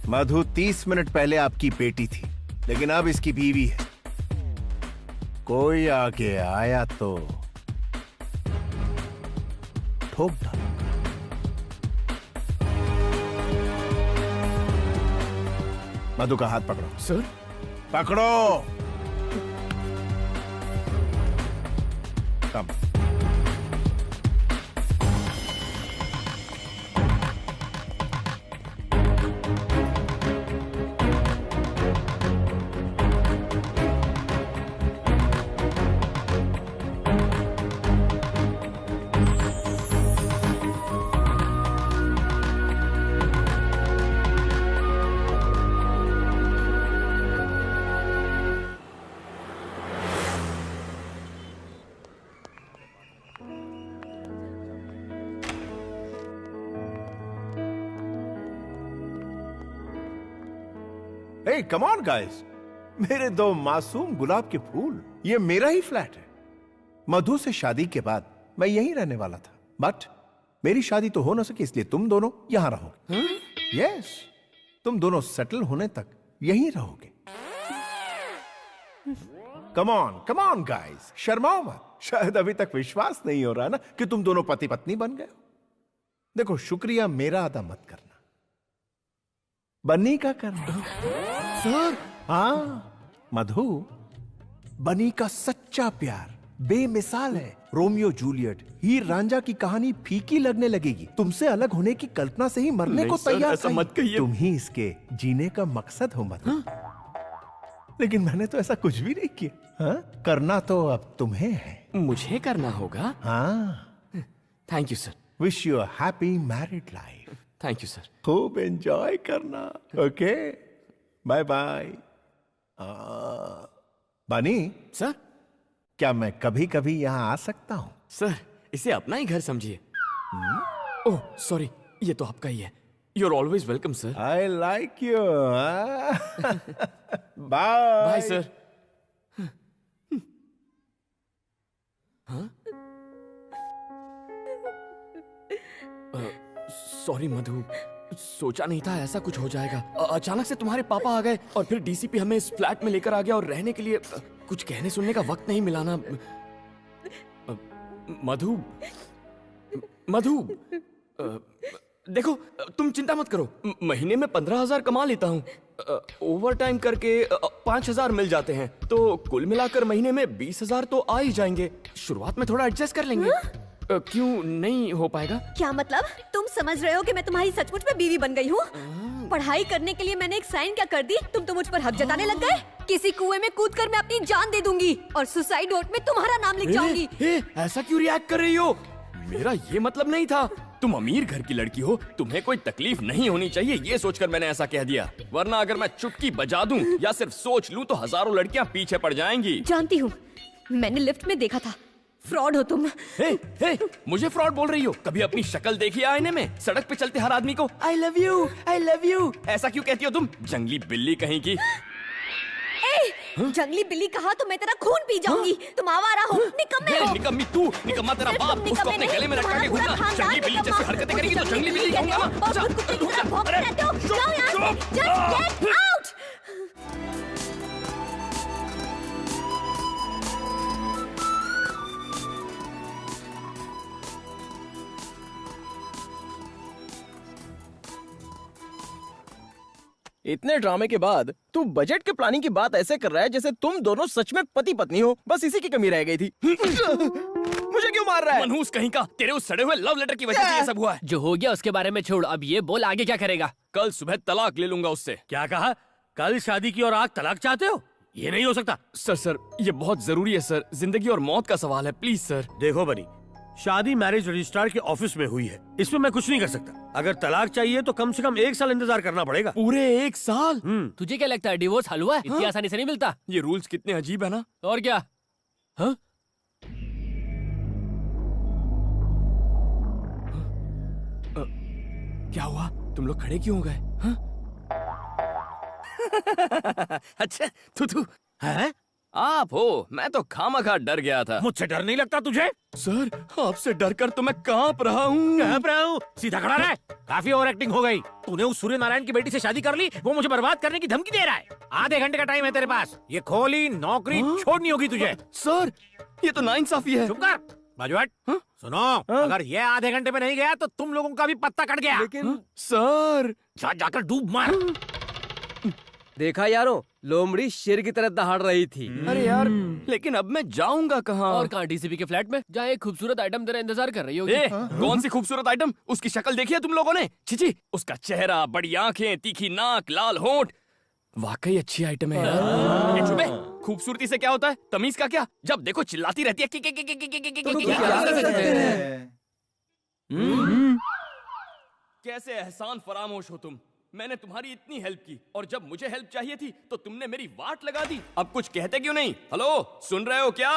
मधु 30 मिनट पहले आपकी बेटी थी, लेकिन अब इसकी बीवी है। कोई आगे आया तो ठोक डालूंगा। मधु का हाथ पकड़ो। सर पकड़ो। कम। Hey, come on guys. मेरे दो मासूम गुलाब के फूल, ये मेरा ही फ्लैट है। मधु से शादी के बाद मैं यहीं रहने वाला था, बट मेरी शादी तो हो ना सकी, इसलिए तुम दोनों यहां रहोगे। यस, तुम दोनों सेटल होने तक यहीं रहोगे। कम ऑन गाइस, शर्माओ मत। शायद अभी तक विश्वास नहीं हो रहा ना कि तुम दोनों पति पत्नी बन गए हो। देखो, शुक्रिया मेरा अदा मत करना, बन्नी का करना। सर हाँ मधु, बनी का सच्चा प्यार बेमिसाल है। रोमियो जूलियट, हीर रांझा की कहानी फीकी लगने लगेगी। तुमसे अलग होने की कल्पना से ही मरने नहीं को सर, तैयार ऐसा था। मत कहिए। तुम ही इसके जीने का मकसद हो मधु। लेकिन मैंने तो ऐसा कुछ भी नहीं किया। हाँ? करना तो अब तुम्हें है। मुझे करना होगा। हाँ, thank you sir. Wish you a happy married life. Thank you sir. खूब एंजॉय करना। Okay, bye bye. Bunny sir, क्या मैं कभी कभी यहाँ आ सकता हूँ? सर इसे अपना ही घर समझिए। ओह सॉरी, ये तो आपका ही है। You are always welcome sir. I like you. Bye bye sir. Sorry Madhu, सोचा नहीं था ऐसा कुछ हो जाएगा। अचानक से तुम्हारे पापा आ गए और फिर डीसीपी हमें इस फ्लैट में लेकर आ गया और रहने के लिए कुछ कहने सुनने का वक्त नहीं मिला ना। मधु, मधु, देखो तुम चिंता मत करो, महीने में 15,000 कमा लेता हूँ। ओवर टाइम करके 5,000 मिल जाते हैं, तो कुल मिलाकर महीने में 20,000 तो आ ही जाएंगे। शुरुआत में थोड़ा एडजस्ट कर लेंगे। क्यों नहीं हो पाएगा? क्या मतलब? तुम समझ रहे हो कि मैं तुम्हारी सचमुच में बीवी बन गई हूँ? पढ़ाई करने के लिए मैंने एक साइन क्या कर दी, तुम तो मुझ पर हक जताने लग गए। किसी कुएं में कूदकर मैं अपनी जान दे दूंगी और सुसाइड नोट में तुम्हारा नाम लिख जाऊंगी। ऐसा क्यों रिएक्ट कर रही हो? मेरा ये मतलब नहीं था। तुम अमीर घर की लड़की हो, तुम्हें कोई तकलीफ नहीं होनी चाहिए, ये सोचकर मैंने ऐसा कह दिया। वरना अगर मैं चुटकी बजा दूं या सिर्फ सोच लूं तो हजारों लड़कियां पीछे पड़ जाएंगी। जानती हूँ, मैंने लिफ्ट में देखा था। फ्रॉड हो तुम। हे, मुझे फ्रॉड बोल रही हो? कभी अपनी शक्ल देखी है आईने में? सड़क पे चलते हर आदमी को आई लव यू ऐसा क्यों कहती हो तुम? जंगली बिल्ली कहीं की। जंगली बिल्ली कहा तो मैं तेरा खून पी जाऊंगी। तुम आवारा हो, निकम्मे हो। निकम्मी तू, निकम्मा तेरा बाप, उसको अपने गले में रखा के घूमना। जंगली बिल्ली जैसी हरकतें करेगी तो जंगली बिल्ली कहूंगा ना। इतने ड्रामे के बाद तू बजट के प्लानिंग की बात ऐसे कर रहा है जैसे तुम दोनों सच में पति पत्नी हो। बस इसी की कमी रह गई थी। मुझे क्यों मार रहा है? मनहूस कहीं का, तेरे उस सड़े हुए लव लेटर की वजह से ये सब हुआ है। जो हो गया उसके बारे में छोड़, अब ये बोल आगे क्या करेगा? कल सुबह तलाक ले लूंगा उससे। क्या कहा? कल शादी की और आज तलाक चाहते हो? ये नहीं हो सकता। सर ये बहुत जरूरी है सर, जिंदगी और मौत का सवाल है, प्लीज सर। देखो बनी, शादी मैरिज रजिस्ट्रार के ऑफिस में हुई है, इसमें मैं कुछ नहीं कर सकता। अगर तलाक चाहिए तो कम से कम 1 साल इंतजार करना पड़ेगा। पूरे 1 साल? तुझे क्या लगता है डिवोर्स हलवा है? इतनी आसानी से नहीं मिलता। ये रूल्स कितने अजीब है ना। और क्या? हाँ? क्या हुआ? तुम लोग खड़े क्यों हो गए? अच्छा तू है? आप हो? मैं तो खामखा डर गया था। मुझसे डर नहीं लगता तुझे? सर आपसे डर कर तो मैं कांप रहा हूँ। सीधा खड़ा रह। काफी ओवर एक्टिंग हो गई। तूने उस सूर्य नारायण की बेटी से शादी कर ली, वो मुझे बर्बाद करने की धमकी दे रहा है। आधे घंटे का टाइम है तेरे पास, ये खोली नौकरी छोड़नी होगी तुझे। सर ये तो नाइंसाफी है। चुप कर। बाजू हट। हाँ? सुनो, अगर ये आधे घंटे में नहीं गया तो तुम लोगों का भी पत्ता कट गया। लेकिन सर जाकर डूब मार। देखा यारों, लोमड़ी शेर की तरह दहाड़ रही थी। अरे यार, लेकिन अब मैं जाऊंगा कहाँ? और कहाँ डीसीपी के फ्लैट में, जहाँ एक खूबसूरत आइटम तेरा इंतजार कर रही होगी। ए, कौन सी खूबसूरत आइटम? उसकी शक्ल देखी है तुम लोगों ने? छिची, उसका चेहरा, बड़ी आंखें, तीखी नाक, लाल होंठ, वाकई अच्छी आइटम है यार। ए, चुप है। खूबसूरती से क्या होता है? तमीज का क्या? जब देखो चिल्लाती रहती है। कैसे एहसान फरामोश हो तुम। मैंने तुम्हारी इतनी हेल्प की और जब मुझे हेल्प चाहिए थी तो तुमने मेरी वाट लगा दी। अब कुछ कहते क्यों नहीं? हेलो, सुन रहे हो क्या?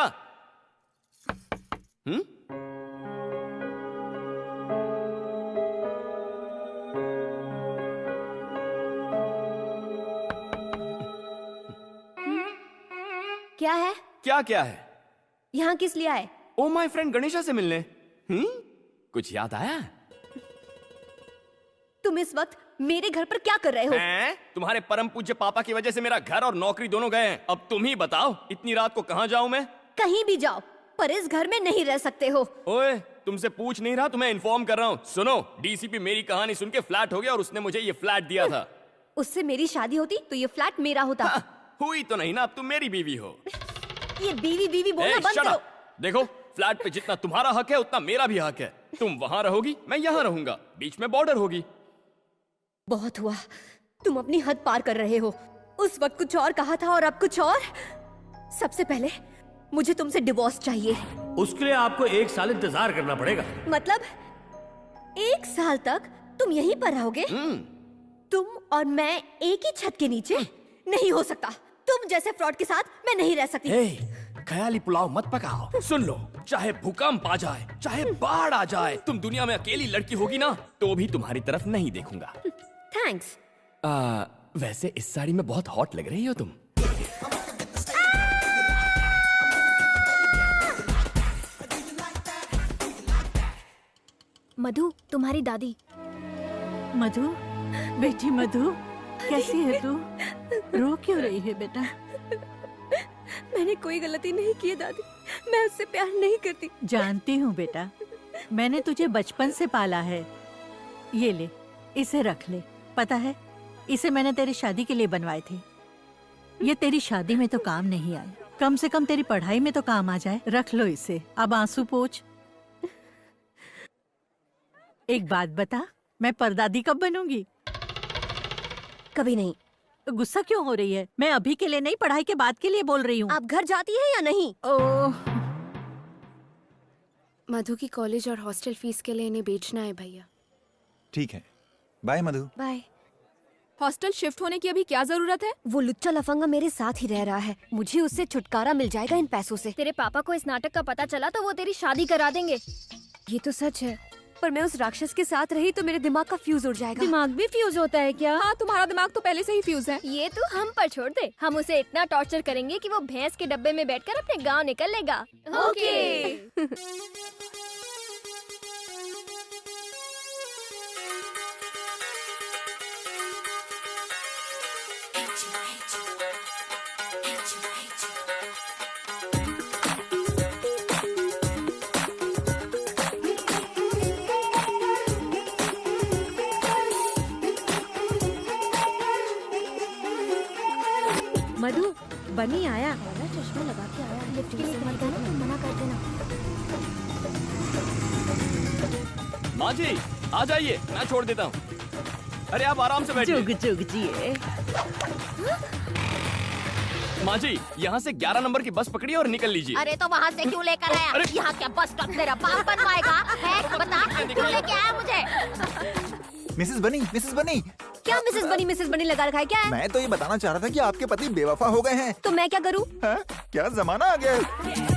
क्या है? क्या है? यहाँ किस लिए आए? ओ माय फ्रेंड गणेशा से मिलने। कुछ याद आया? तुम इस वक्त मेरे घर पर क्या कर रहे हो? हैं? तुम्हारे परम पूज्य पापा की वजह से मेरा घर और नौकरी दोनों गए हैं। अब तुम ही बताओ, इतनी रात को कहाँ जाऊं मैं? कहीं भी जाओ, पर इस घर में नहीं रह सकते हो। ओए, तुमसे पूछ नहीं रहा, तुम्हें इन्फॉर्म कर रहा हूँ। सुनो, डीसीपी मेरी कहानी सुन के फ्लैट हो गया और उसने मुझे ये फ्लैट दिया था। उससे मेरी शादी होती तो ये फ्लैट मेरा होता। हुई तो नहीं ना, अब तुम मेरी बीवी हो। ये बीवी बीवी बोलना बंद करो। देखो, फ्लैट पे जितना तुम्हारा हक है उतना मेरा भी हक है। तुम वहाँ रहोगी, मैं यहाँ रहूंगा, बीच में बॉर्डर होगी। बहुत हुआ, तुम अपनी हद पार कर रहे हो। उस वक्त कुछ और कहा था और अब कुछ और। सबसे पहले मुझे तुमसे डिवोर्स चाहिए। उसके लिए आपको 1 साल इंतजार करना पड़ेगा। मतलब 1 साल तक तुम यहीं पर रहोगे? तुम और मैं एक ही छत के नीचे? नहीं हो सकता। तुम जैसे फ्रॉड के साथ मैं नहीं रह सकती। ख्याली पुलाव मत पकाओ। सुन लो, चाहे भूकंप आ जाए, चाहे बाढ़ आ जाए, तुम दुनिया में अकेली लड़की होगी ना तो भी तुम्हारी तरफ नहीं देखूंगा। थैंक्स। वैसे इस साड़ी में बहुत हॉट लग रही हो तुम। मधु, तुम्हारी दादी। मधु, बेटी मधु, कैसी है तू? रो क्यों रही है बेटा? मैंने कोई गलती नहीं की है दादी, मैं उससे प्यार नहीं करती। जानती हूँ बेटा, मैंने तुझे बचपन से पाला है। ये ले, इसे रख ले। पता है, इसे मैंने तेरी शादी के लिए बनवाए थे। ये तेरी शादी में तो काम नहीं आए, कम से कम तेरी पढ़ाई में तो काम आ जाए। रख लो इसे, अब आंसू पोंछ। एक बात बता, मैं परदादी कब बनूंगी? कभी नहीं। गुस्सा क्यों हो रही है? मैं अभी के लिए नहीं, पढ़ाई के बाद के लिए बोल रही हूँ। आप घर जाती है या नहीं? ओह, मधु की कॉलेज और हॉस्टल फीस के लिए इन्हें बेचना है भैया। ठीक है, बाय मधु। बाय। हॉस्टल शिफ्ट होने की अभी क्या जरूरत है? वो लुच्चा लफंगा मेरे साथ ही रह रहा है, मुझे उससे छुटकारा मिल जाएगा इन पैसों से। तेरे पापा को इस नाटक का पता चला तो वो तेरी शादी करा देंगे। ये तो सच है, पर मैं उस राक्षस के साथ रही तो मेरे दिमाग का फ्यूज उड़ जाएगा। दिमाग भी फ्यूज होता है क्या? हाँ, तुम्हारा दिमाग तो पहले से ही फ्यूज है। ये तो हम पर छोड़ दे, हम उसे इतना टॉर्चर करेंगे कि वो भैंस के डब्बे में बैठकर अपने गांव निकल लेगा। ओके। मधु, बनी आया। चश्मा लगा के आया, लिफ्ट के लिए कहेगा ना तो मना कर देना। माँ जी, आ जाइए, मैं छोड़ देता हूँ। अरे आप आराम से बैठिए। जुग जुग जिए। माँ जी, यहाँ से 11 नंबर की बस पकड़िए और निकल लीजिए। अरे तो वहाँ से क्यों लेकर आया? अरे! यहाँ क्या बस स्टॉप तेरा बाप बनवाएगा? है? बता, क्यों लेके आया मुझे? मिसेस बनी। क्या मिसेस बनी लगा रखा है? क्या है? मैं तो ये बताना चाह रहा था कि आपके पति बेवफा हो गए हैं। तो मैं क्या करूँ? हाँ? क्या जमाना आ गया है।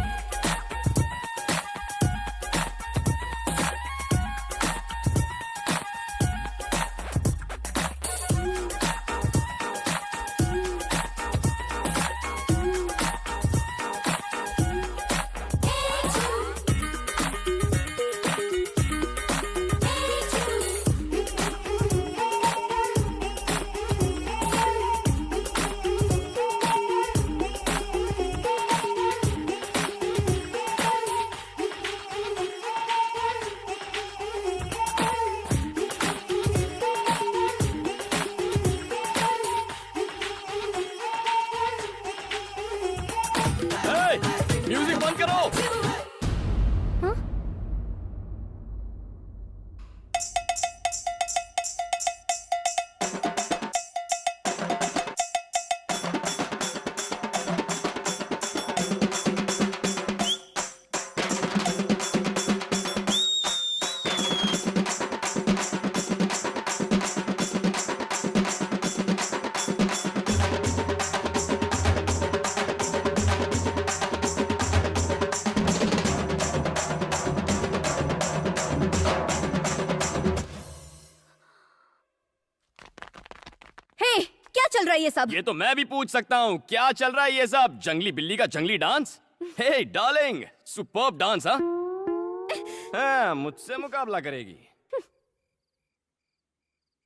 चल रहा है ये सब? ये तो मैं भी पूछ सकता हूँ, क्या चल रहा है ये सब? जंगली बिल्ली का जंगली डांस? हे डार्लिंग, सुपर्ब डांस। हाँ, मुझसे मुकाबला करेगी।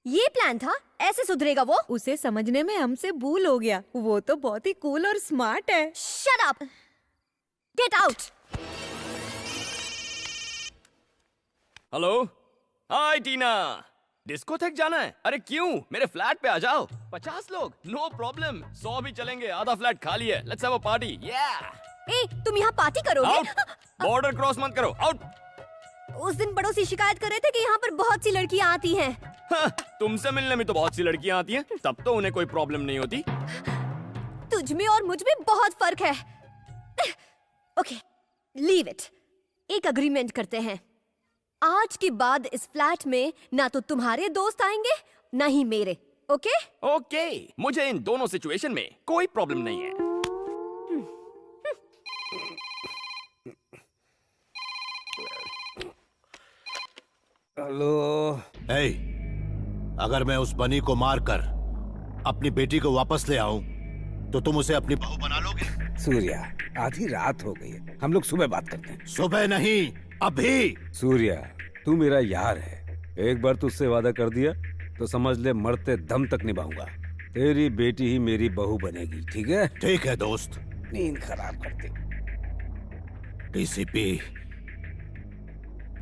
ये प्लान था? ऐसे सुधरेगा वो? उसे समझने में हमसे भूल हो गया। वो तो बहुत ही कूल और स्मार्ट है। Shut up! Get out! Hello, hi Tina. Disco तक जाना है? अरे क्यों, मेरे फ्लैट पे आ जाओ। 50 लोग, नो प्रॉब्लम। 100 भी चलेंगे, आधा फ्लैट खाली है। Let's have a party. ए, तुम यहाँ पार्टी करोगे? बॉर्डर क्रॉस मत करो, आउट। उस दिन पड़ोसी शिकायत कर रहे थे कि यहाँ पर बहुत सी लड़कियाँ आती हैं। तुमसे मिलने में तो बहुत सी लड़कियाँ आती हैं, तब तो उन्हें कोई प्रॉब्लम नहीं होती। तुझ में और मुझ में बहुत फर्क है। Okay, leave it. एक अग्रीमेंट करते हैं। आज के बाद इस फ्लैट में ना तो तुम्हारे दोस्त आएंगे ना ही मेरे। ओके? ओके, मुझे इन दोनों सिचुएशन में कोई प्रॉब्लम नहीं है। हेलो। हे, अगर मैं उस बनी को मारकर अपनी बेटी को वापस ले आऊं तो तुम उसे अपनी बहू बना लोगे? सूर्या, आधी रात हो गई है, हम लोग सुबह बात करते हैं। सुबह नहीं, अभी। सूर्या, तू मेरा यार है। एक बार तुझसे वादा कर दिया तो समझ ले मरते दम तक निभाऊंगा। तेरी बेटी ही मेरी बहू बनेगी, ठीक है? ठीक है दोस्त। नींद खराब करते। डीसीपी,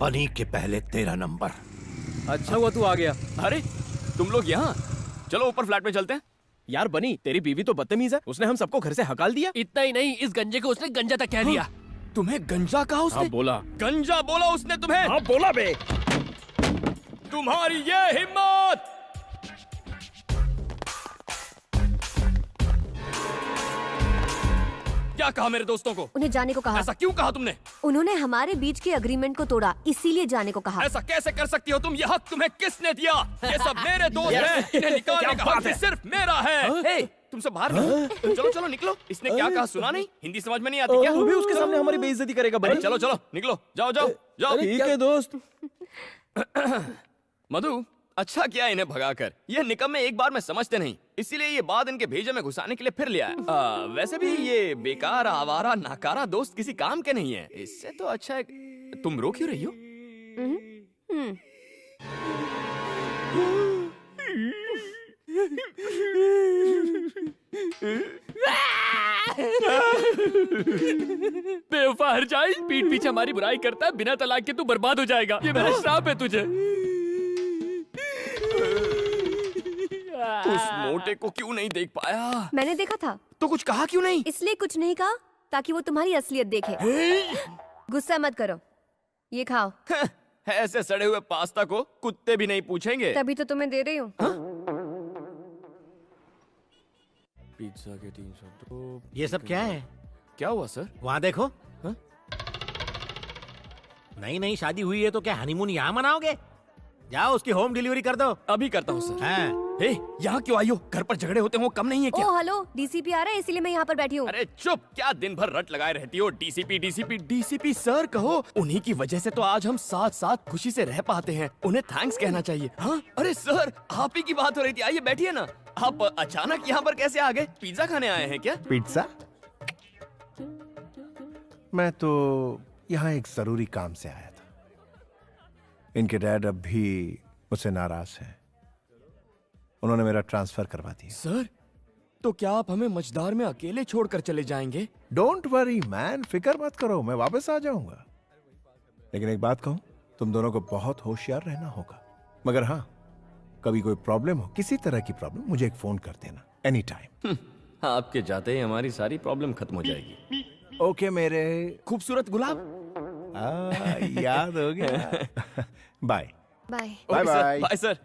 बनी के पहले तेरा नंबर। अच्छा हुआ तू आ गया। अरे तुम लोग यहाँ, चलो ऊपर फ्लैट में चलते हैं। यार बनी, तेरी बीवी तो बदतमीज है, उसने हम सबको घर से हकाल दिया। इतना ही नहीं, इस गंजे को उसने गंजा तक कह दिया। तुम्हें गंजा कहा उसने? हाँ बोला। गंजा बोला उसने तुम्हें? हाँ बोला बे। तुम्हारी ये हिम्मत! क्या कहा मेरे दोस्तों को? उन्हें जाने को कहा। ऐसा क्यों कहा तुमने? उन्होंने हमारे बीच के अग्रीमेंट को तोड़ा, इसीलिए जाने को कहा। ऐसा कैसे कर सकती हो तुम? ये हक तुम्हें किसने दिया? ये सब मेरे दोस्त हैं, इन्हें निकालने का हक सिर्फ मेरा है। तुमसे बाहर निकलो। चलो चलो निकलो। इसने क्या कहा सुना नहीं? हिंदी समझ में नहीं आती क्या? तू भी उसके सामने हमारी बेइज्जती करेगा बनी? चलो चलो निकलो, जाओ जाओ जाओ। ठीक है दोस्त। मधु, अच्छा किया इन्हें भगाकर। ये निकम्मे एक बार में समझते नहीं, इसीलिए ये बात इनके भेजे में घुसाने के लिए फिर ले आया। वैसे भी ये बेकार आवारा नाकारा दोस्त किसी काम के नहीं है। इससे तो अच्छा है। तुम रो क्यों रही हो? बेवफा हर जाए, पीठ पीछे हमारी बुराई करता है, बिना तलाक के तू बर्बाद हो जाएगा। ये मेरा श्राप है तुझे। उस मोटे को क्यों नहीं देख पाया? मैंने देखा था। तो कुछ कहा क्यों नहीं? इसलिए कुछ नहीं कहा ताकि वो तुम्हारी असलियत देखे। गुस्सा मत करो, ये खाओ। ऐसे सड़े हुए पास्ता को कुत्ते भी नहीं पूछेंगे। तभी तो तुम्हें दे रही हूँ। पिज्जा के 302। ये सब क्या है? क्या हुआ सर? वहाँ देखो। नई नई शादी हुई है तो क्या हनीमून यहाँ मनाओगे? जाओ उसकी होम डिलीवरी कर दो। अभी करता हूँ सर। हाँ। हे, यहाँ क्यों आई हो? घर पर झगड़े होते हो कम नहीं है क्या? ओ हेलो, डीसीपी आ रहा है इसीलिए मैं यहाँ पर बैठी हूँ। अरे चुप, क्या दिन भर रट लगाए रहती हो? डीसीपी डीसीपी डीसीपी सर कहो। उन्हीं की वजह से तो आज हम साथ साथ खुशी से रह पाते हैं। उन्हें थैंक्स कहना चाहिए। हाँ, अरे सर, आप ही की बात हो रही थी। आइए बैठिए ना। आप अचानक यहाँ पर कैसे आ गए? पिज्जा खाने आए हैं क्या? पिज्जा? मैं तो यहाँ एक जरूरी काम से आया था। इनके डैड अब भी मुझसे नाराज हैं। उन्होंने मेरा ट्रांसफर करवा दिया। सर, तो क्या आप हमें मझदार में अकेले छोड़कर चले जाएंगे? डोंट वरी मैन, फिक्र मत करो, मैं वापस आ जाऊंगा। लेकिन एक बात कहूं, तुम दोनों को बहुत होशियार रहना होगा। मगर हाँ, कभी कोई प्रॉब्लम हो, किसी तरह की प्रॉब्लम, मुझे एक फोन कर देना एनी टाइम। आपके जाते ही हमारी सारी प्रॉब्लम खत्म हो जाएगी। ओके मेरे खूबसूरत गुलाब। याद हो गया। Bye bye bye bye bye sir.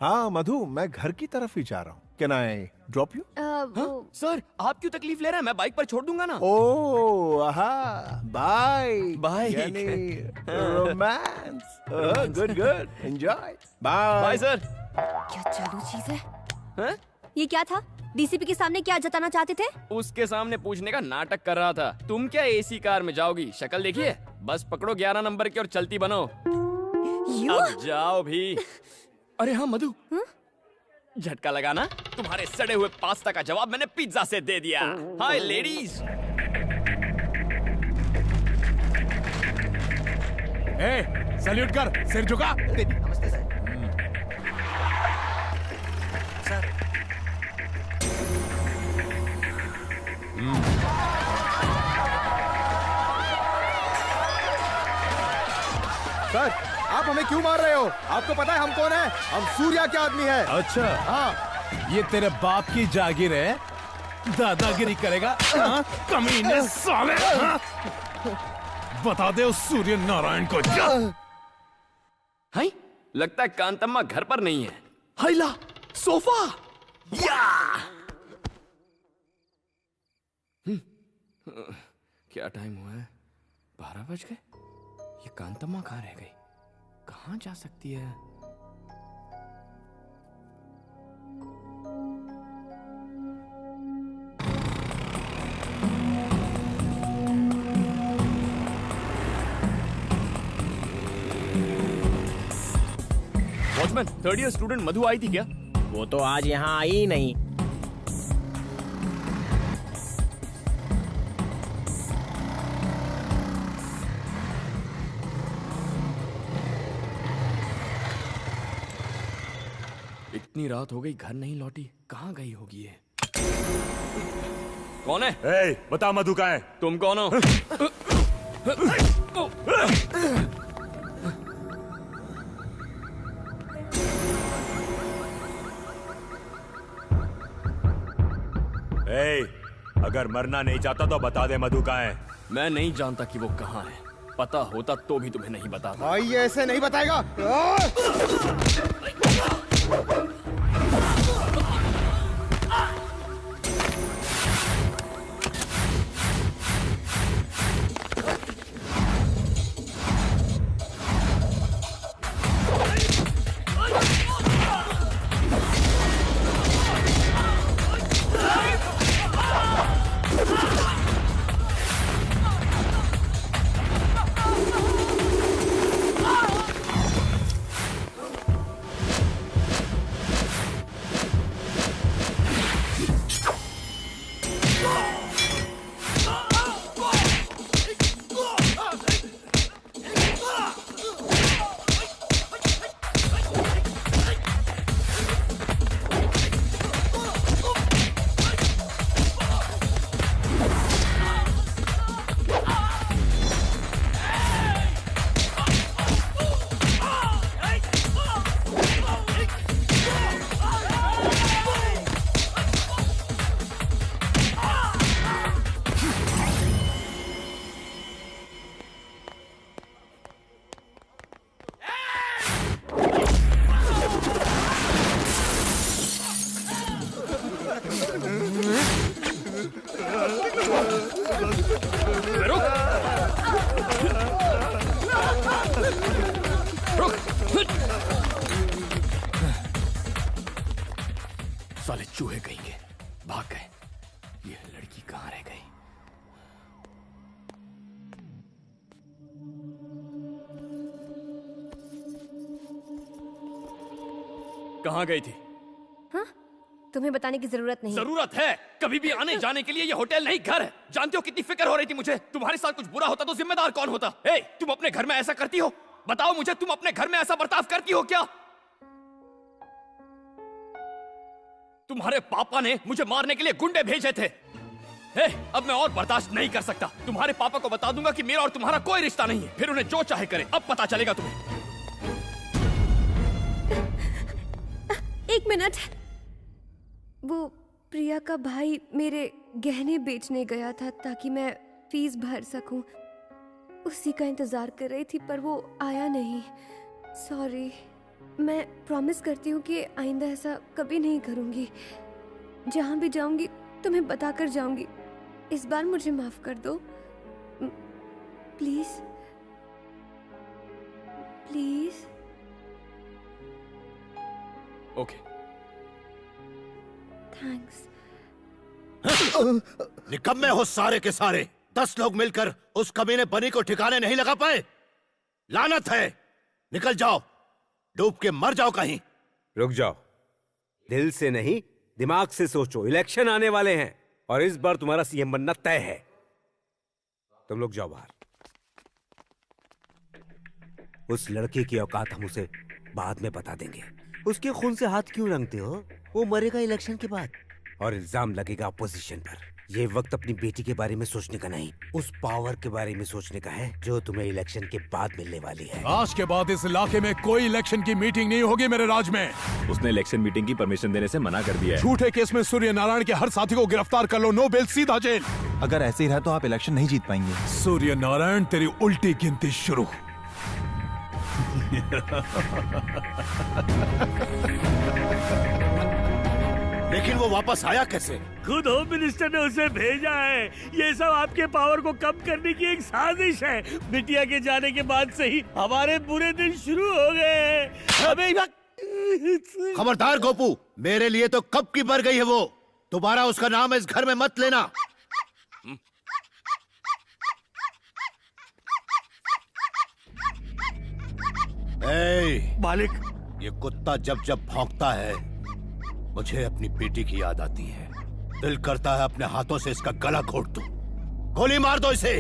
हाँ मधु, मैं घर की तरफ ही जा रहा हूँ। Can I drop you? Sir, आप क्यों तकलीफ ले रहे हैं? मैं बाइक पर छोड़ दूंगा ना। ओह आहा, bye bye. Romance. Good good, enjoy. Bye bye sir. क्या चालू चीज है? ये क्या था? डीसीपी के सामने क्या जताना चाहते थे? उसके सामने पूछने का नाटक कर रहा था। तुम क्या एसी कार में जाओगी? शक्ल देखिए। बस पकड़ो 11 नंबर की और चलती बनो। अब जाओ भी। अरे हाँ मधु, झटका लगाना, तुम्हारे सड़े हुए पास्ता का जवाब मैंने पिज्जा से दे दिया। हाय लेडीज। सैल्यूट कर, सिर झुका। नमस्ते सर। सर, आप हमें क्यों मार रहे हो? आपको पता है हम कौन है? हम सूर्या के आदमी है। अच्छा, हाँ, ये तेरे बाप की जागीर है, दादागिरी करेगा? हाँ? कमीने साले, हाँ? बता दे उस सूर्य नारायण को। हाय, लगता है कांतम्मा घर पर नहीं है। हाइला, सोफा। या! क्या टाइम हुआ है? 12 बज गए। ये कांतम्मा कहाँ रह गई? कहाँ जा सकती है? वॉचमैन, 3rd ईयर स्टूडेंट मधु आई थी क्या? वो तो आज यहाँ आई ही नहीं। इतनी रात हो गई, घर नहीं लौटी, कहाँ गई होगी ये? कौन है? बता मधु कहाँ है? तुम कौन हो? अगर मरना नहीं चाहता तो बता दे मधु कहाँ है। मैं नहीं जानता कि वो कहाँ है। पता होता तो भी तुम्हें नहीं बताता। भाई ये ऐसे नहीं बताएगा। साले चूहे कहेंगे, भाग गए। ये लड़की कहाँ रह गई? कहाँ गई थी? हाँ? तुम्हें बताने की जरूरत नहीं। जरूरत है। कभी भी आने जाने के लिए ये होटल नहीं घर है। जानते हो कितनी फिक्र हो रही थी मुझे? तुम्हारे साथ कुछ बुरा होता तो जिम्मेदार कौन होता? तुम अपने घर में ऐसा करती हो? बताओ मुझे, तुम अपने घर में ऐसा बर्ताव करती हो क्या? तुम्हारे पापा ने मुझे मारने के लिए गुंडे भेजे थे। अब मैं और बर्दाश्त नहीं कर सकता। तुम्हारे पापा को बता दूंगा कि मेरा और तुम्हारा कोई रिश्ता नहीं है। फिर उन्हें जो चाहे करे। अब पता चलेगा तुम्हें। एक मिनट। वो प्रिया का भाई मेरे गहने बेचने गया था ताकि मैं फीस भर सकूं। उसी का इंतजार कर रही थी पर वो आया नहीं। सॉरी। मैं प्रॉमिस करती हूँ कि आइंदा ऐसा कभी नहीं करूँगी। जहाँ भी जाऊँगी तुम्हें बताकर जाऊँगी। इस बार मुझे माफ कर दो प्लीज। प्लीज। ओके। थैंक्स। निकम्मे हो सारे के सारे। 10 लोग मिलकर उस कमीने बनी को ठिकाने नहीं लगा पाए। लानत है। निकल जाओ, डूब के मर जाओ कहीं। रुक जाओ। दिल से नहीं, दिमाग से सोचो। इलेक्शन आने वाले हैं और इस बार तुम्हारा सीएम बनना तय है। तुम लोग जाओ बाहर। उस लड़के की औकात हम उसे बाद में बता देंगे। उसके खून से हाथ क्यों रंगते हो? वो मरेगा इलेक्शन के बाद और इल्जाम लगेगा अपोजिशन पर। ये वक्त अपनी बेटी के बारे में सोचने का नहीं, उस पावर के बारे में सोचने का है जो तुम्हें इलेक्शन के बाद मिलने वाली है। आज के बाद इस इलाके में कोई इलेक्शन की मीटिंग नहीं होगी मेरे राज में। उसने इलेक्शन मीटिंग की परमिशन देने से मना कर दिया है। झूठे केस में सूर्य नारायण के हर साथी को गिरफ्तार कर लो, नो बेल, सीधा जेल। अगर ऐसे ही रहा तो आप इलेक्शन नहीं जीत पाएंगे। सूर्य नारायण, तेरी उल्टी गिनती शुरू। लेकिन वो वापस आया कैसे? खुद होम मिनिस्टर ने उसे भेजा है। ये सब आपके पावर को कम करने की एक साजिश है। बिटिया के जाने के बाद से ही हमारे बुरे दिन शुरू हो गए हैं। हमें खबरदार गोपू, मेरे लिए तो कब की मर गई है वो। दोबारा उसका नाम इस घर में मत लेना। मालिक, ये कुत्ता जब जब भौंकता है मुझे अपनी बेटी की याद आती है। दिल करता है अपने हाथों से इसका गला घोट दूं। गोली मार दो इसे।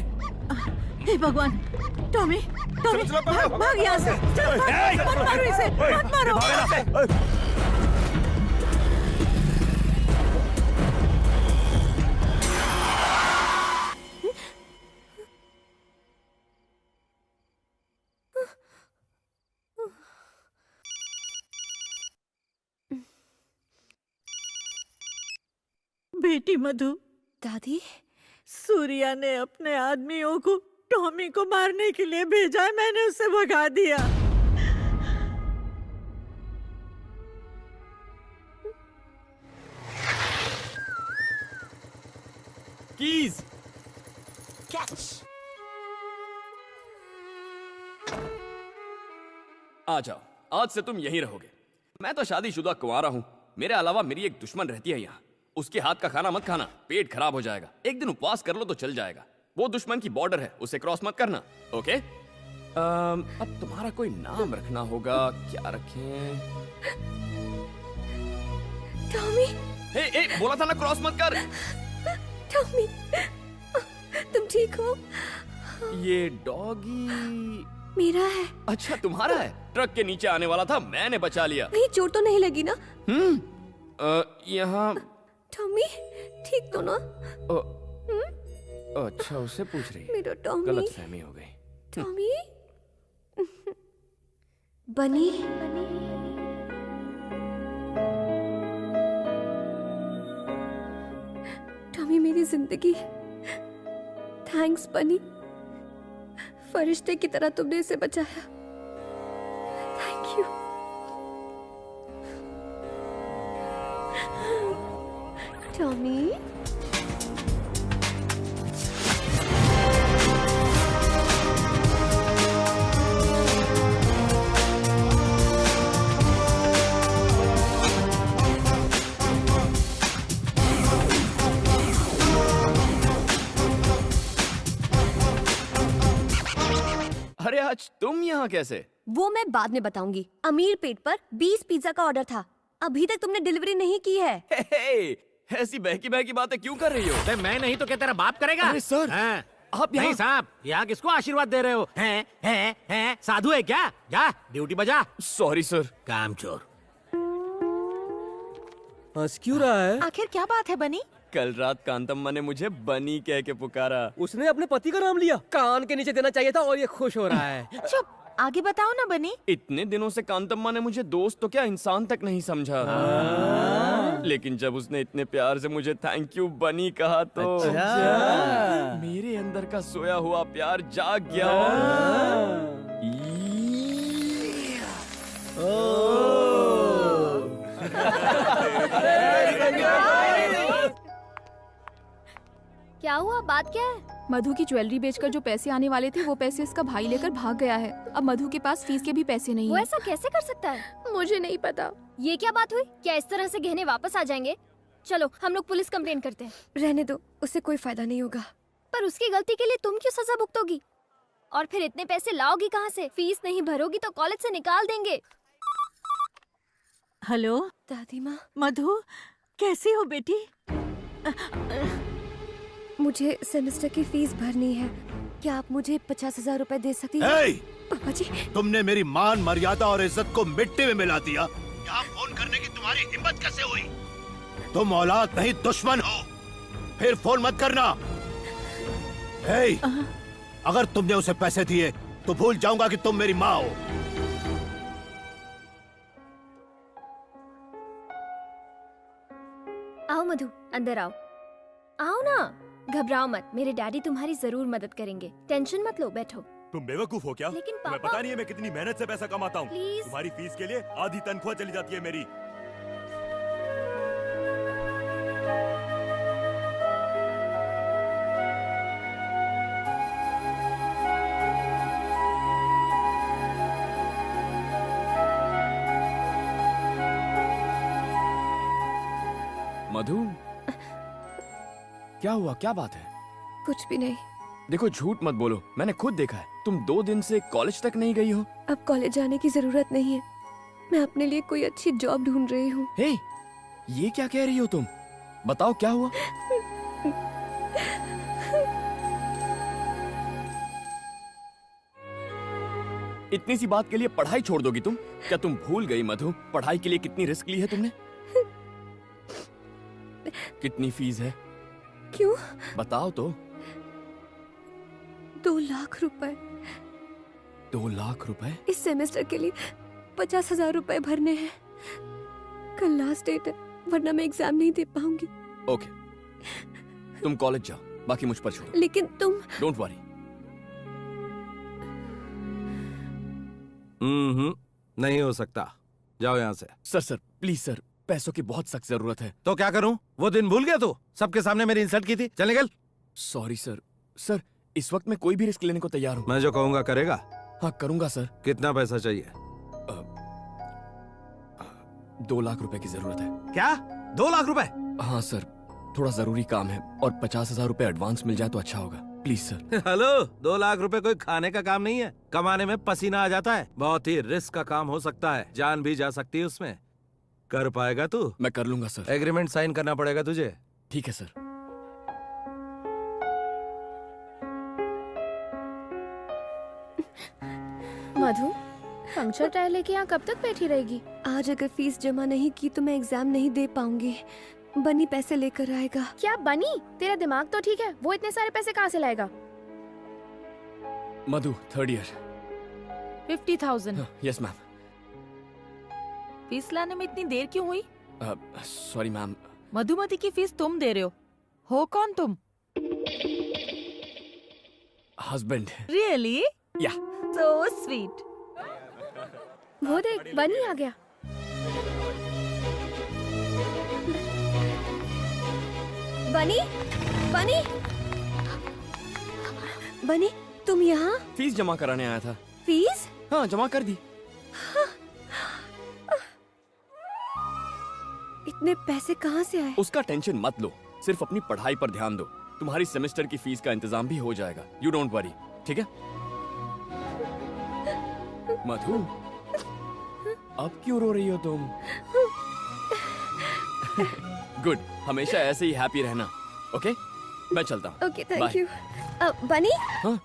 हे भगवान, टॉमी, टॉमी, भाग यहाँ से। मत मारो इसे, मत मारो। बेटी मधु, दादी, सूर्या ने अपने आदमियों को टॉमी को मारने के लिए भेजा है। मैंने उसे भगा दिया। Keys catch. आ जाओ, आज से तुम यहीं रहोगे। मैं तो शादीशुदा कुंवारा हूँ। मेरे अलावा मेरी एक दुश्मन रहती है यहाँ। उसके हाथ का खाना मत खाना, पेट खराब हो जाएगा। एक दिन उपवास कर लो तो चल जाएगा। वो दुश्मन की बॉर्डर है, उसे क्रॉस मत करना, ओके? अब तुम्हारा कोई नाम रखना होगा। क्या रखें? टॉमी। हे, बोला था ना क्रॉस मत कर। टॉमी, तुम ठीक हो? ये डॉगी मेरा है। अच्छा, तुम्हारा है? ट्रक के नीचे आने वाला था, मैंने बचा लिया। कहीं चोट तो नहीं लगी ना? यहाँ टॉमी ठीक तो ना? अच्छा, उससे पूछ रही है। मेरा टॉमी। गलतफहमी हो गई। टॉमी। बनी। टॉमी मेरी जिंदगी। थैंक्स बनी, फरिश्ते की तरह तुमने इसे बचाया। Thank you. टॉमी। अरे आज तुम यहाँ कैसे? वो मैं बाद में बताऊंगी। अमीर पेट पर 20 पिज्जा का ऑर्डर था। अभी तक तुमने डिलीवरी नहीं की है। ऐसी बहकी बहकी बातें क्यों कर रही हो? मैं नहीं तो क्या तेरा बाप करेगा? अरे सर, आप नहीं साहब, यहाँ किसको आशीर्वाद दे रहे हो? हैं? साधु है क्या? जा ड्यूटी बजा। Sorry sir. कामचोर। हंस क्यों रहा है? आखिर क्या बात है बनी? कल रात कांतम्मा ने मुझे बनी कह के पुकारा। उसने अपने पति का नाम लिया। कान के नीचे देना चाहिए था और ये खुश हो रहा है। चुप, आगे बताओ ना बनी। इतने दिनों से कांतम्मा ने मुझे दोस्त तो क्या इंसान तक नहीं समझा। लेकिन जब उसने इतने प्यार से मुझे थैंक यू बनी कहा तो मेरे अंदर का सोया हुआ प्यार जाग गया। क्या हुआ? बात क्या है? मधु की ज्वेलरी बेचकर जो पैसे आने वाले थे वो पैसे इसका भाई लेकर भाग गया है। अब मधु के पास फीस के भी पैसे नहीं वो है। ऐसा कैसे कर सकता है? मुझे नहीं पता। ये क्या बात हुई? क्या इस तरह से गहने वापस आ जाएंगे? चलो हम लोग पुलिस कंप्लेन करते हैं। रहने दो, उससे कोई फायदा नहीं होगा। पर उसकी गलती के लिए तुम क्यों सजा भुगतोगी? और फिर इतने पैसे लाओगी कहाँ से? फीस नहीं भरोगी तो कॉलेज से निकाल देंगे। हेलो दादी माँ, मधु, कैसी हो बेटी? मुझे सेमेस्टर की फीस भरनी है। क्या आप मुझे 50,000 रुपए दे सकती हैं? हे! पापा जी, तुमने मेरी मान मर्यादा और इज्जत को मिट्टी में मिला दिया। यहाँ फोन करने की तुम्हारी हिम्मत कैसे हुई? तुम औलाद नहीं दुश्मन हो। फिर फोन मत करना। हे! अगर तुमने उसे पैसे दिए तो भूल जाऊंगा कि तुम मेरी माँ हो। आओ मधु, अंदर आओ। आओ ना, घबराओ मत, मेरे डैडी तुम्हारी जरूर मदद करेंगे। टेंशन मत लो, बैठो। तुम बेवकूफ हो क्या? लेकिन तुम्हें पापा- पता नहीं है मैं कितनी मेहनत से पैसा कमाता हूँ। Please। तुम्हारी फीस के लिए आधी तनख्वाह चली जाती है मेरी। मधु, क्या हुआ? क्या बात है? कुछ भी नहीं। देखो, झूठ मत बोलो, मैंने खुद देखा है। तुम 2 दिन से कॉलेज तक नहीं गई हो। अब कॉलेज जाने की जरूरत नहीं है। मैं अपने लिए कोई अच्छी जॉब ढूंढ रही हूँ। हे, ये क्या कह रही हो तुम? बताओ क्या हुआ? इतनी सी बात के लिए पढ़ाई छोड़ दोगी तुम? क्या तुम भूल गई मधु, पढ़ाई के लिए कितनी रिस्क ली है तुमने? कितनी फीस है? क्यों? बताओ तो। 2 लाख रुपए। 2 लाख रुपए? इस सेमेस्टर के लिए 50,000 रुपए भरने हैं। कल लास्ट डेट है, वरना मैं एग्जाम नहीं दे पाऊंगी। ओके, तुम कॉलेज जाओ, बाकी मुझ पर छोड़ो। लेकिन तुम डोंट वरी। नहीं हो सकता, जाओ यहाँ से। सर प्लीज सर, पैसों की बहुत सख्त जरूरत है। तो क्या करूं? वो दिन भूल गया तू? सबके सामने मेरी इंसल्ट की थी। चल निकल। Sorry sir. सर, इस वक्त मैं कोई भी रिस्क लेने को तैयार हूँ। मैं जो कहूंगा करेगा? हाँ करूंगा सर। कितना पैसा चाहिए? 2 लाख रुपए की जरूरत है। क्या? 2 लाख रुपए? हाँ सर, थोड़ा जरूरी काम है और 50,000 रुपए एडवांस मिल जाए तो अच्छा होगा। Please sir. हेलो, 2 लाख रुपए कोई खाने का काम नहीं है। कमाने में पसीना आ जाता है। बहुत ही रिस्क का काम हो सकता है, जान भी जा सकती है उसमें। कर पाएगा तू? मैं कर लूंगा सर। एग्रीमेंट साइन करना पड़ेगा तुझे। ठीक है सर। मधु, पंक्चर टायर लेके यहाँ कब तक बैठी रहेगी? आज अगर फीस जमा नहीं की तो मैं एग्जाम नहीं दे पाऊंगी। बनी पैसे लेकर आएगा। क्या बनी? तेरा दिमाग तो ठीक है, वो इतने सारे पैसे कहाँ से लाएगा? मधु, 3rd year. 50,000। Yes ma'am. Fees लाने में इतनी देर क्यों हुई? Sorry ma'am. मधुमती की फीस तुम दे रहे हो कौन तुम? हस्बैंड। रियली? या। So sweet. वो देख, बनी आ गया। बनी, बनी, बनी, तुम यहाँ? फीस जमा कराने आया था। फीस? हाँ, जमा कर दी। इतने पैसे कहाँ से आए? उसका टेंशन मत लो, सिर्फ अपनी पढ़ाई पर ध्यान दो। तुम्हारी सेमेस्टर की फीस का इंतजाम भी हो जाएगा। यू डोंट वरी, ठीक है? मधु, अब क्यों रो रही हो तुम? गुड, हमेशा ऐसे ही हैप्पी रहना। ओके, मैं चलता हूँ। Okay, thank you. बनी? हाँ?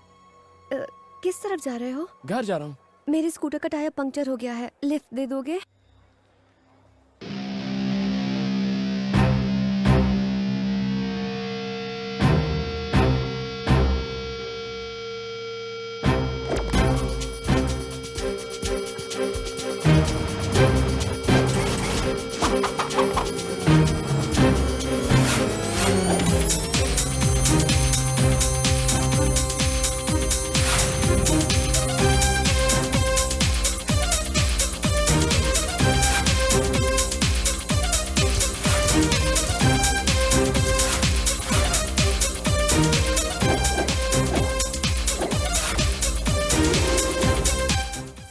किस तरफ जा रहे हो? घर जा रहा हूँ। मेरे स्कूटर का टायर पंक्चर हो गया है, लिफ्ट दे दोगे?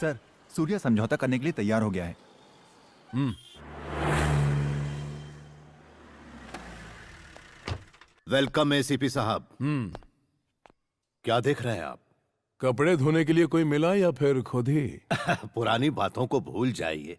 सर, सूर्या समझौता करने के लिए तैयार हो गया है। वेलकम एसीपी साहब। क्या देख रहे हैं आप? कपड़े धोने के लिए कोई मिला या फिर खुद ही? पुरानी बातों को भूल जाइए।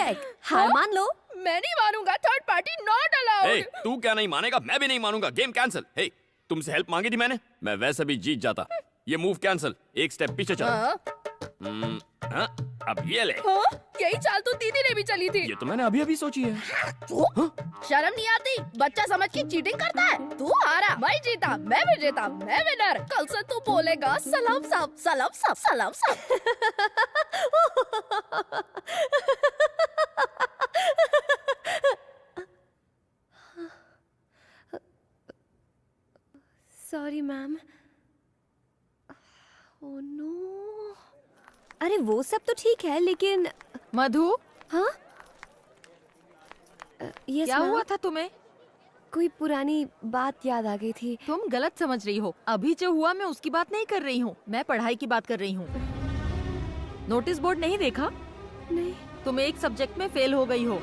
चेक। हार मान लो। मैं नहीं मानूंगा, थर्ड पार्टी नॉट अलाउड। हे, तू क्या नहीं मानेगा, मैं भी नहीं मानूंगा। Game cancel. हे, तुमसे हेल्प मांगी थी मैंने, मैं वैसे भी जीत जाता। ये मूव कैंसिल, एक स्टेप पीछे चल। हाँ, अब ये ले। हाँ? यही चाल तो दीदी ने भी चली थी। ये तो मैंने अभी अभी सोची है। शर्म नहीं आती? बच्चा समझ के चीटिंग करता है। तू हारा, मैं जीता, मैं विजेता, मैं विनर। कल से तू बोलेगा सलाम साहब, सलाम साहब, सलाम साहब। Sorry ma'am. Oh no. अरे वो सब तो ठीक है लेकिन मधु। हाँ यस क्या हुआ था तुम्हें? कोई पुरानी बात याद आ गई थी। तुम गलत समझ रही हो। अभी जो हुआ मैं उसकी बात नहीं कर रही हूँ, मैं पढ़ाई की बात कर रही हूँ। नोटिस बोर्ड नहीं देखा? नहीं। तुम एक सब्जेक्ट में फेल हो गई हो।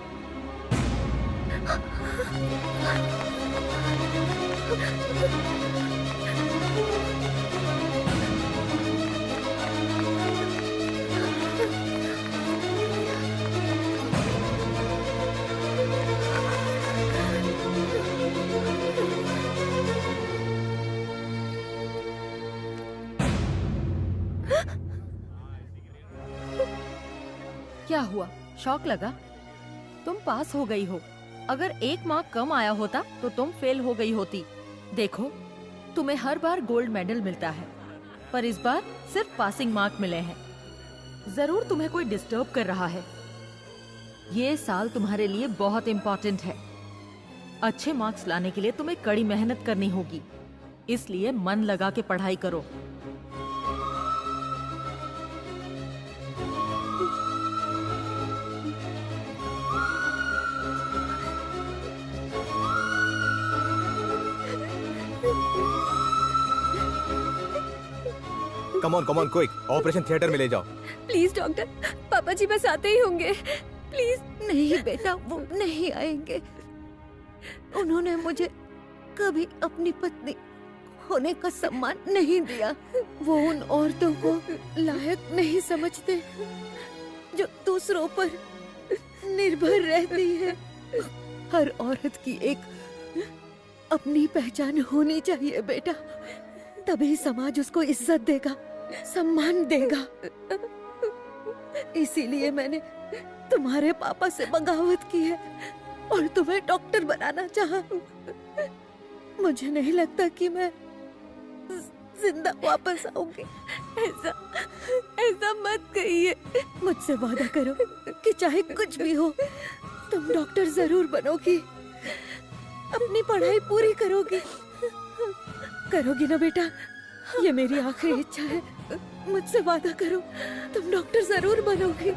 क्या हुआ, शौक लगा? तुम पास हो गई हो। अगर एक मार्क कम आया होता तो तुम फेल हो गई होती। देखो, तुम्हें हर बार गोल्ड मेडल मिलता है, पर इस बार सिर्फ पासिंग मार्क मिले हैं। जरूर तुम्हें कोई डिस्टर्ब कर रहा है। ये साल तुम्हारे लिए बहुत इम्पोर्टेंट है। अच्छे मार्क्स लाने के लिए तुम्हें कड़ी मेहनत करनी होगी, इसलिए मन लगा के पढ़ाई करो। Come on quick, operation theatre में ले जाओ। प्लीज डॉक्टर, पापा जी बस आते ही होंगे। प्लीज। नहीं बेटा, वो नहीं आएंगे। उन्होंने मुझे कभी अपनी पत्नी होने का सम्मान नहीं दिया। वो उन औरतों को लायक नहीं समझते जो दूसरों पर निर्भर रहती है। हर औरत की एक अपनी पहचान होनी चाहिए बेटा, तभी समाज उसको इज्जत देगा, सम्मान देगा। इसीलिए मैंने तुम्हारे पापा से बगावत की है और तुम्हें डॉक्टर बनाना चाहा। मुझे नहीं लगता कि मैं जिंदा वापस आऊंगी। ऐसा मत कहिए। मुझसे वादा करो कि चाहे कुछ भी हो तुम डॉक्टर जरूर बनोगी, अपनी पढ़ाई पूरी करोगी। करोगी ना बेटा? ये मेरी आखिरी इच्छा है। मुझसे वादा करो, तुम डॉक्टर जरूर बनोगी।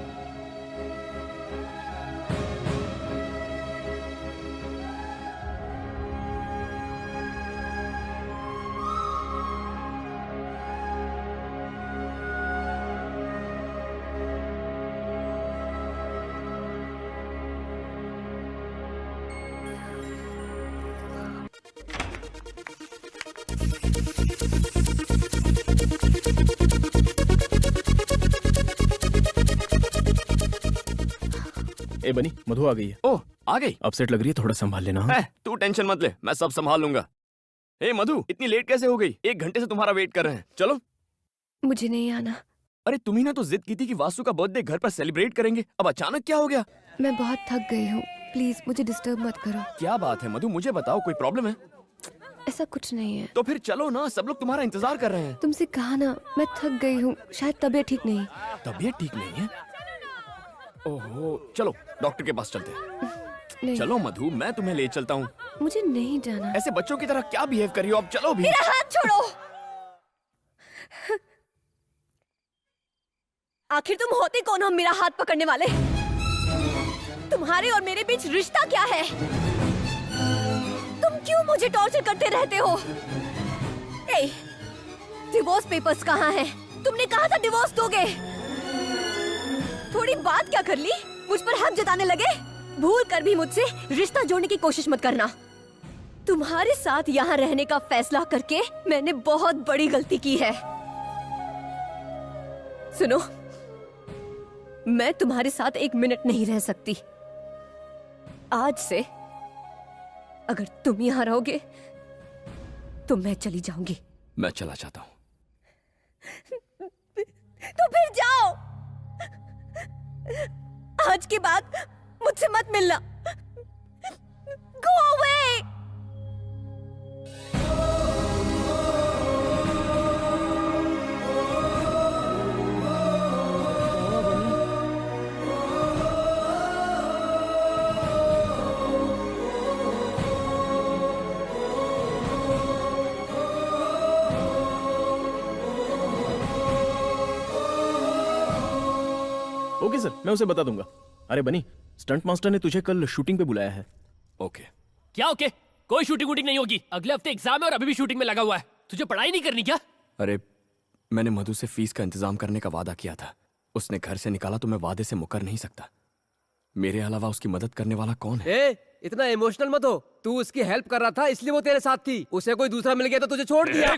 ए बनी, मधु आ गई है। ओह, आ गई? अपसेट लग रही है, थोड़ा संभाल लेना। हाँ? तू टेंशन मत ले, मैं सब संभाल लूंगा। ए मधु, इतनी लेट कैसे हो गई? 1 घंटे से तुम्हारा वेट कर रहे हैं। चलो। मुझे नहीं आना। अरे तुम्ही ने तो जिद की थी कि वासु का बर्थडे घर पर सेलिब्रेट करेंगे, अब अचानक क्या हो गया? मैं बहुत थक गई हूँ, प्लीज मुझे डिस्टर्ब मत करो। क्या बात है मधु, मुझे बताओ, कोई प्रॉब्लम है? ऐसा कुछ नहीं है। तो फिर चलो ना, सब लोग तुम्हारा इंतजार कर रहे हैं। तुमसे कहा ना, मैं थक गई हूँ, शायद तबीयत ठीक नहीं। तबीयत ठीक नहीं है? ओहो, चलो डॉक्टर के पास चलते हैं। नहीं। चलो मधु, मैं तुम्हें ले चलता हूँ। मुझे नहीं जाना। ऐसे बच्चों की तरह क्या बिहेव कर रही हो? अब चलो भी। मेरा हाथ छोड़ो। आखिर तुम होते कौन हो मेरा हाथ पकड़ने वाले? तुम्हारे और मेरे बीच रिश्ता क्या है? तुम क्यों मुझे टॉर्चर करते रहते हो? ए, डिवोर्स पेपर्स कहाँ हैं? तुमने कहा था डिवोर्स दोगे। थोड़ी बात क्या कर ली? मुझ पर हक जताने लगे। भूल कर भी मुझसे रिश्ता जोड़ने की कोशिश मत करना। तुम्हारे साथ यहाँ रहने का फैसला करके मैंने बहुत बड़ी गलती की है। सुनो, मैं तुम्हारे साथ 1 मिनट नहीं रह सकती। आज से अगर तुम यहाँ रहोगे तो मैं चली जाऊंगी। मैं चला जाता हूँ। तो फिर जाओ। आज के बाद मुझसे मत मिलना। Go away! ओके सर, मैं उसे बता दूंगा। अरे बनी, स्टंट मास्टर ने तुझे कल शूटिंग पे बुलाया है। ओके। क्या ओके? कोई शूटिंग वूटिंग नहीं होगी। अगले हफ्ते एग्जाम है और अभी भी शूटिंग में लगा हुआ है। तुझे पढ़ाई नहीं करनी क्या? अरे मैंने मधु से फीस का इंतजाम करने का वादा किया था। उसने घर से निकाला तो मैं वादे से मुकर नहीं सकता। मेरे अलावा उसकी मदद करने वाला कौन है? इतना इमोशनल मत हो। तू उसकी हेल्प कर रहा था इसलिए वो तेरे साथ थी। उसे कोई दूसरा मिल गया तो तुझे छोड़ दिया।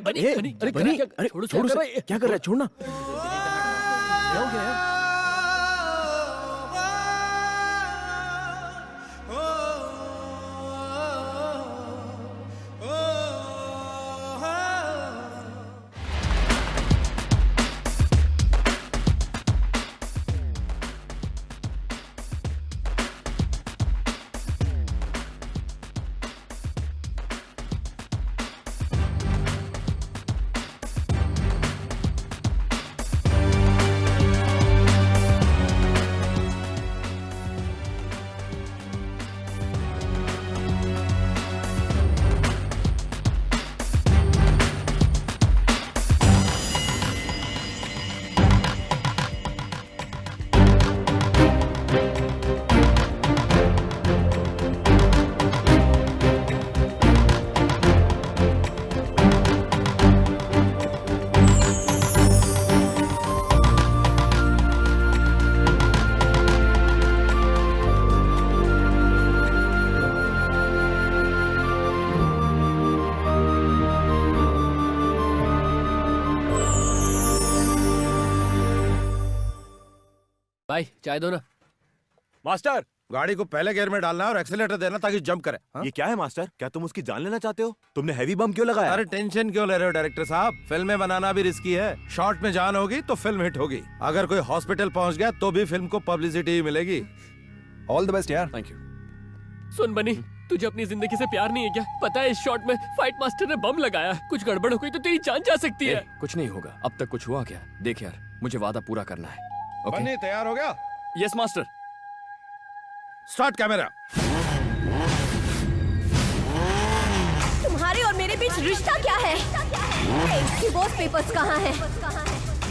छोड़ उसे। क्या कर रहा है? छोड़ना। क्या हो गया यार? भाई चाय दो ना। मास्टर, गाड़ी को पहले गियर में डालना है और एक्सीलेटर देना ताकि जंप करे। ये क्या है मास्टर? क्या तुम उसकी जान लेना चाहते हो? तुमने हैवी बम क्यों लगाया? अरे टेंशन क्यों ले रहे हो डायरेक्टर साहब? फिल्में बनाना भी रिस्की है। शॉर्ट में जान होगी तो फिल्म हिट होगी। अगर कोई हॉस्पिटल पहुंच गया तो भी फिल्म को पब्लिसिटी ही मिलेगी। ऑल द बेस्ट यार। Thank you. सुन बनी, तुझे अपनी जिंदगी से प्यार नहीं है क्या? पता है इस शॉट में फाइट मास्टर ने बम लगाया। कुछ गड़बड़ हो गई तो तेरी जान जा सकती है। कुछ नहीं होगा। अब तक कुछ हुआ क्या? देख यार, मुझे वादा पूरा करना है। बनी तैयार हो गया? Yes master. Start camera. तुम्हारे और मेरे बीच रिश्ता क्या है? डिवोर्स पेपर्स कहाँ हैं?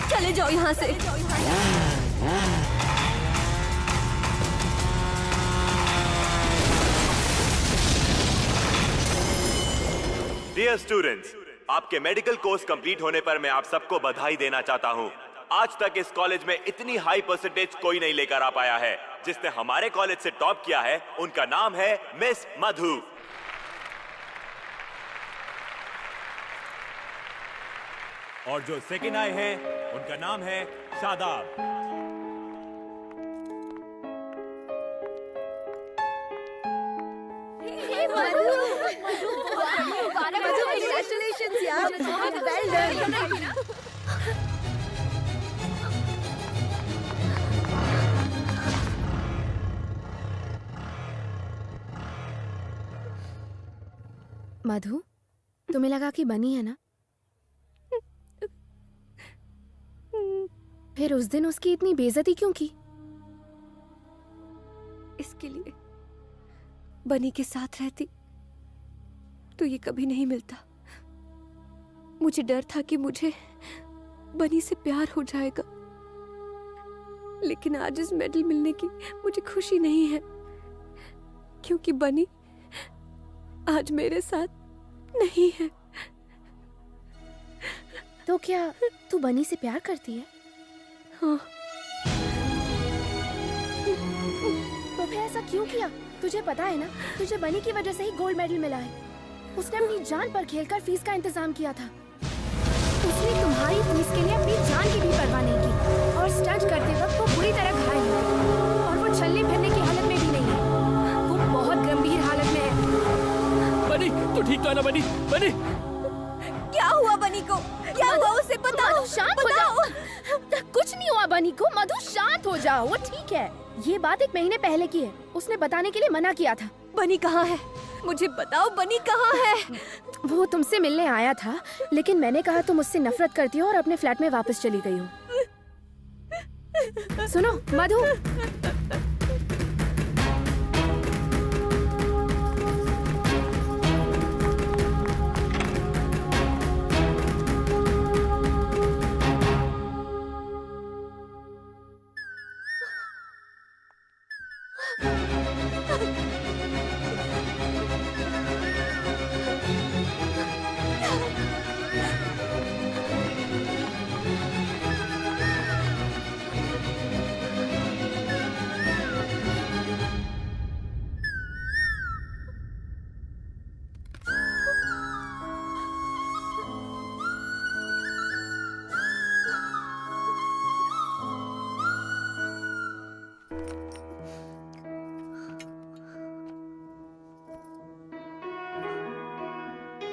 चले जाओ यहाँ से। डियर स्टूडेंट्स, आपके मेडिकल कोर्स कंप्लीट होने पर मैं आप सबको बधाई देना चाहता हूं। आज तक इस कॉलेज में इतनी हाई परसेंटेज कोई नहीं लेकर आ पाया है। जिसने हमारे कॉलेज से टॉप किया है उनका नाम है मिस मधु। और जो सेकंड आए हैं उनका नाम है शादाब। Congratulations यार, बहुत well done। मधु, तुम्हें लगा कि बनी है ना? फिर उस दिन उसकी इतनी बेइज्जती क्यों की? इसके लिए बनी के साथ रहती तो ये कभी नहीं मिलता। मुझे डर था कि मुझे बनी से प्यार हो जाएगा, लेकिन आज इस मेडल मिलने की मुझे खुशी नहीं है, क्योंकि बनी आज मेरे साथ नहीं है। तो क्या तू बनी से प्यार करती है? हाँ। तो फिर ऐसा क्यों किया? तुझे पता है ना, तुझे बनी की वजह से ही गोल्ड मेडल मिला है। उसने अपनी जान पर खेलकर फीस का इंतजाम किया था। उसने तुम्हारी फीस के लिए अपनी जान की भी परवाह नहीं की और स्टंट करते वक्त वो बुरी तरह घायल ठीक तो है ना बनी? बनी क्या हुआ बनी को? क्या हुआ उसे बताओ। शांत हो जाओ। कुछ नहीं हुआ बनी को। मधु शांत हो जाओ, वो ठीक है। ये बात 1 महीने पहले की है। उसने बताने के लिए मना किया था। बनी कहाँ है? मुझे बताओ बनी कहाँ है? वो तुमसे मिलने आया था, लेकिन मैंने कहा तुम मुझसे नफरत करती हो और अपने फ्लैट में वापस चली गई हो। सुनो मधु,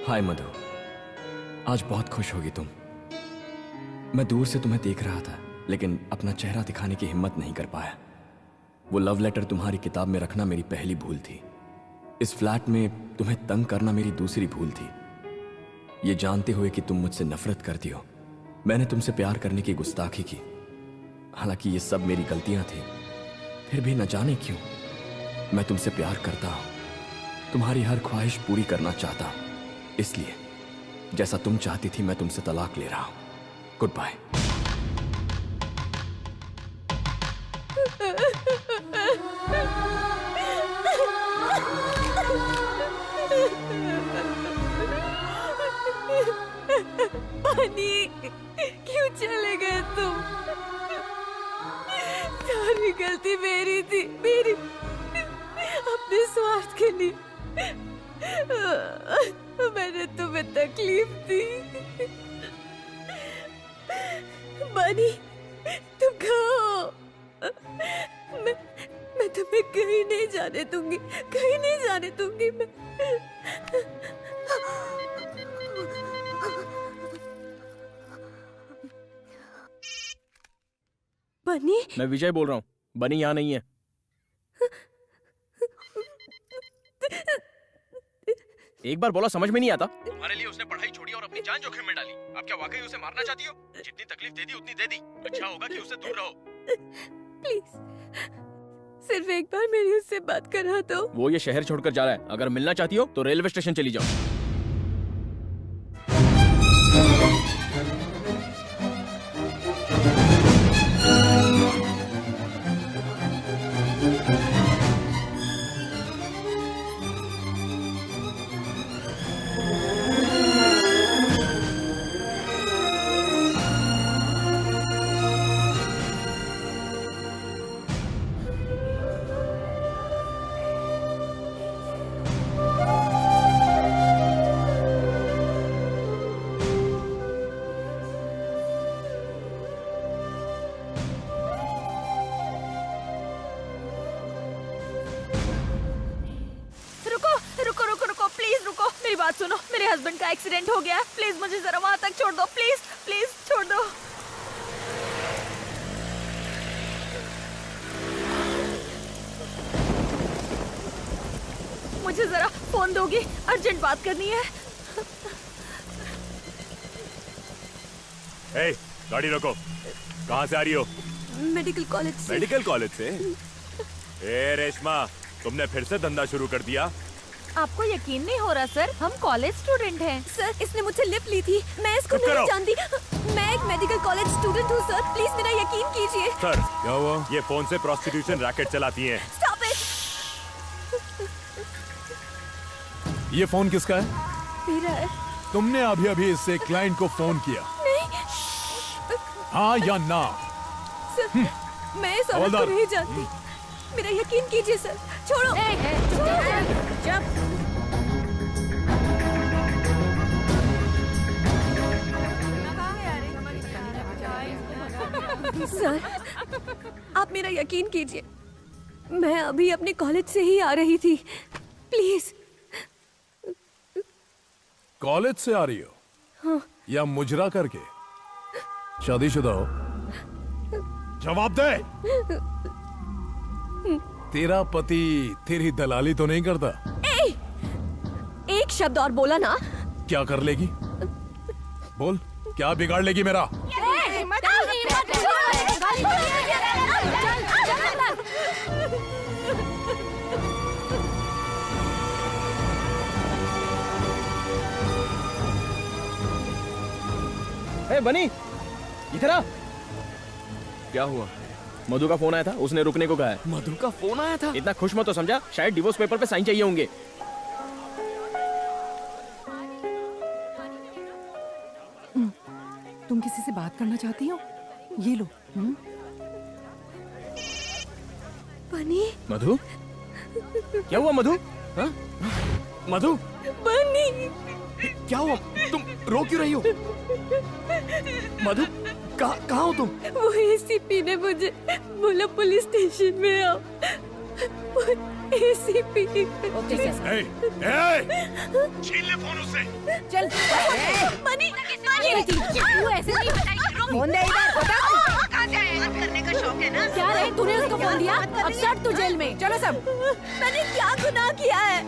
हाय मधु, आज बहुत खुश होगी तुम। मैं दूर से तुम्हें देख रहा था, लेकिन अपना चेहरा दिखाने की हिम्मत नहीं कर पाया। वो लव लेटर तुम्हारी किताब में रखना मेरी पहली भूल थी। इस फ्लैट में तुम्हें तंग करना मेरी दूसरी भूल थी। ये जानते हुए कि तुम मुझसे नफरत करती हो, मैंने तुमसे प्यार करने की गुस्ताखी की। हालांकि ये सब मेरी गलतियां थी, फिर भी न जाने क्यों मैं तुमसे प्यार करता हूं। तुम्हारी हर ख्वाहिश पूरी करना चाहता हूं। इसलिए जैसा तुम चाहती थी मैं तुमसे तलाक ले रहा हूं। Good bye. बनी, क्यों चले गए तुम? सारी गलती मेरी थी, मेरी। अपने स्वार्थ के लिए मैंने तुम्हें तकलीफ दी। बनी, तुम कहो। मैं तुम्हें कहीं नहीं जाने दूंगी, कहीं नहीं जाने दूंगी मैं। बनी, मैं विजय बोल रहा हूँ। बनी यहाँ नहीं है। एक बार बोला समझ में नहीं आता? तुम्हारे लिए उसने पढ़ाई छोड़ी और अपनी जान जोखिम में डाली। आप क्या वाकई उसे मारना चाहती हो? जितनी तकलीफ दे दी उतनी दे दी। अच्छा होगा कि उससे दूर रहो। प्लीज, सिर्फ एक बार मेरी उससे बात करा दो। वो ये शहर छोड़कर जा रहा है। अगर मिलना चाहती हो तो रेलवे स्टेशन चली जाओ। सुनो, मेरे हस्बैंड का एक्सीडेंट हो गया है। प्लीज मुझे जरा वहां तक छोड़ दो। प्लीज प्लीज छोड़ दो। मुझे जरा फोन दोगी? अर्जेंट बात करनी है। ए, गाड़ी रोको। कहाँ से आ रही हो? मेडिकल कॉलेज से। मेडिकल कॉलेज से? ए रेशमा, तुमने फिर से धंधा शुरू कर दिया? आपको यकीन नहीं हो रहा सर, हम कॉलेज स्टूडेंट हैं। सर, इसने मुझसे लिफ्ट ली थी, मैं इसको नहीं जानती। मैं एक मेडिकल कॉलेज स्टूडेंट हूँ सर, प्लीज मेरा यकीन कीजिए। सर, क्या हुआ? ये फोन से प्रोस्टिट्यूशन रैकेट चलाती हैं। Stop it. ये फोन किसका है? मेरा है। तुमने अभी अभी इससे क्लाइंट को फोन किया? नहीं। हाँ या ना? सर, मैं इस औरत को नहीं जानती, मेरा यकीन कीजिए सर। छोड़ो। सर, आप मेरा यकीन कीजिए, मैं अभी अपने कॉलेज से ही आ रही थी। प्लीज कॉलेज से आ रही हो हाँ। या मुजरा करके? शादीशुदा हो? जवाब दे। तेरा पति तेरी दलाली तो नहीं करता? एक शब्द और बोला ना। क्या कर लेगी? बोल, क्या बिगाड़ लेगी मेरा? ए बनी, इधर आ। क्या हुआ? मधु का फोन आया था, उसने रुकने को कहा है। मधु का फोन आया था? इतना खुश मत हो समझा, शायद डिवोर्स पेपर पे साइन चाहिए होंगे। तुम किसी से बात करना चाहती हो? ये लो। बनी। मधु, क्या हुआ मधु? हाँ? मधु, बनी, क्या हुआ? तुम रो क्यों रही हो? मधु, कहाँ हो तुम? वो एसीपी ने मुझे बोला पुलिस स्टेशन में आओ। एसीपी। छीन ले फोन उससे। चल। बनी, तू ऐसे नहीं बताएगी। फोन दे इधर। कहाँ से आया? बात करने का शौक है ना? क्या रे, तूने उसको फोन दिया? अब सट तू जेल में। चलो सब। मैंने क्या गुनाह किया है?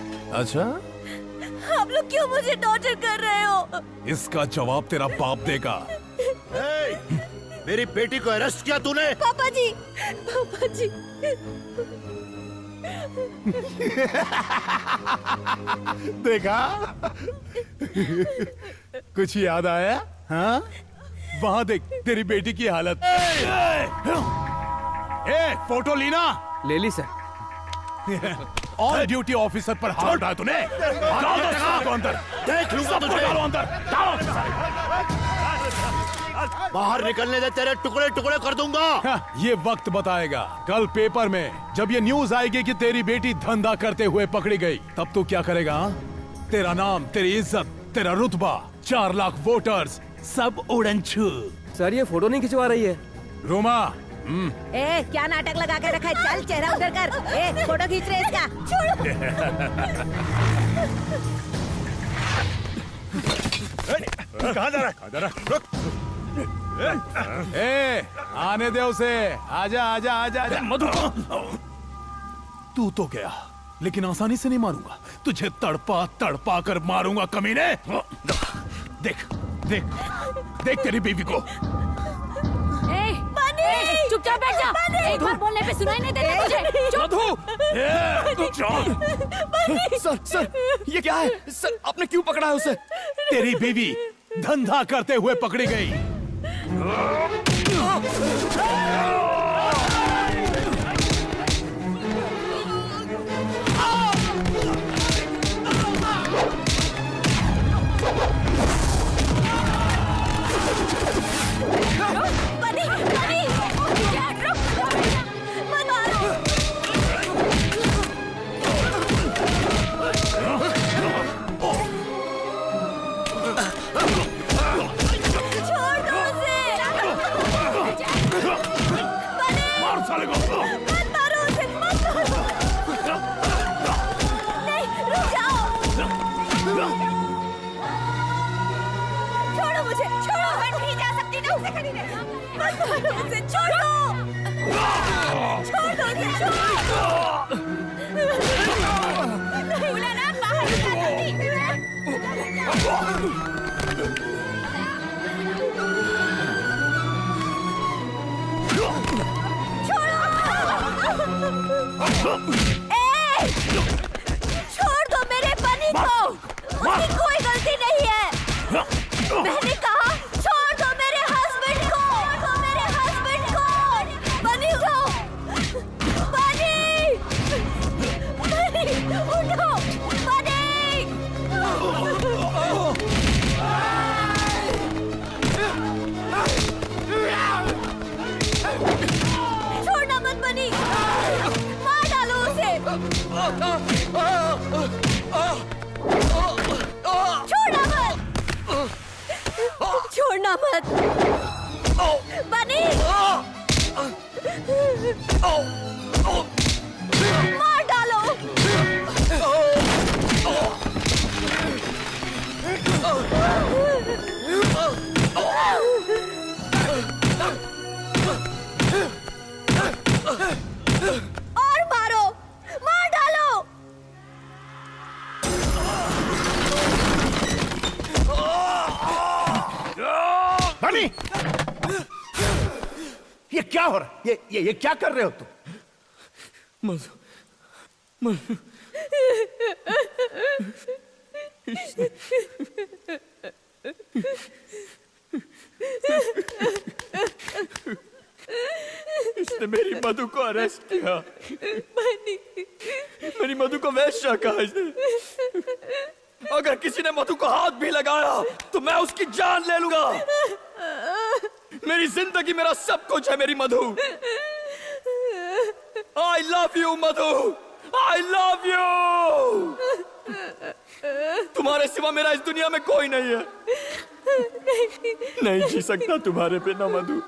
अच्छा, आप लोग क्यों मुझे टॉर्चर कर रहे हो? इसका जवाब तेरा बाप देगा। मेरी बेटी को अरेस्ट किया तूने? पापा जी, पापा जी। देखा? कुछ याद आया? हाँ? वहाँ देख तेरी बेटी की हालत। फोटो लीना। ले ली सर। ऑन ड्यूटी ऑफिसर पर हाथ उठाया तूने। डालो सबको अंदर। देख लूंगा तुझे। डालो अंदर। बाहर निकलने दे, तेरे टुकड़े टुकड़े कर दूंगा। ये वक्त बताएगा। कल पेपर में जब ये न्यूज आएगी कि तेरी बेटी धंधा करते हुए पकड़ी गई, तब तू क्या करेगा? तेरा नाम, तेरी इज्जत, तेरा रुतबा, 4 लाख वोटर्स सब उड़न छू। सर ये फोटो नहीं खिंचवा रही है। रोमा, ए, क्या नाटक लगा के रखा है? चल चेहरा उधर कर। ए, फोटो खींच रहे इसका। कहाँ जा रहा है? कहाँ जा रहा है? रुक। ए, आने दे उसे। आजा आजा आजा आजा। मधु, तू तो गया, लेकिन आसानी से नहीं मारूंगा तुझे। तड़पा तड़पा कर मारूंगा कमीने। देख देख देख तेरी बीवी को। चुपचाप बैठ जा। एक बार बोलने पे सुनाई नहीं देता मुझे। मधु, सर ये क्या है? सर आपने क्यों पकड़ा है उसे? तेरी बीवी धंधा करते हुए पकड़ी गई। छोड़ो मुझे, छोड़ो। मैं नहीं जा सकती ना उसे खरीदने। मत मारो मुझे, छोड़ो। छोड़ दो उसे, छोड़ो। नहीं बोला ना, बाहर निकाल छोड़ दो मेरे बनी को। उसकी कोई गलती नहीं है। मैंने कहा छोड़ दो मेरे हस्बैंड को। छोड़ दो मेरे हस्बैंड को। बनी उठो। बनी, बनी उठो। बनी, छोड़ना मत बनी। मार डालो उसे। छोड़ना मत, छोड़ना मत। बनी, मार डालो। क्या हो रहा है? ये क्या कर रहे हो तुम? मधु मधु इसने मेरी मधु को अरेस्ट किया। मेरी मधु को वैश्या कहा इसने। अगर किसी ने मधु को हाथ भी लगाया तो मैं उसकी जान ले लूंगा। मेरी जिंदगी मेरा सब कुछ है मेरी Madhu. I love you Madhu, I love you. तुम्हारे सिवा मेरा इस दुनिया में कोई नहीं है। नहीं जी सकता तुम्हारे बिना मधु।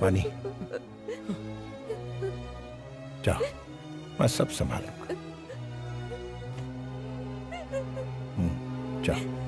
बनी, जाओ, मैं सब संभालूंगा। जाओ।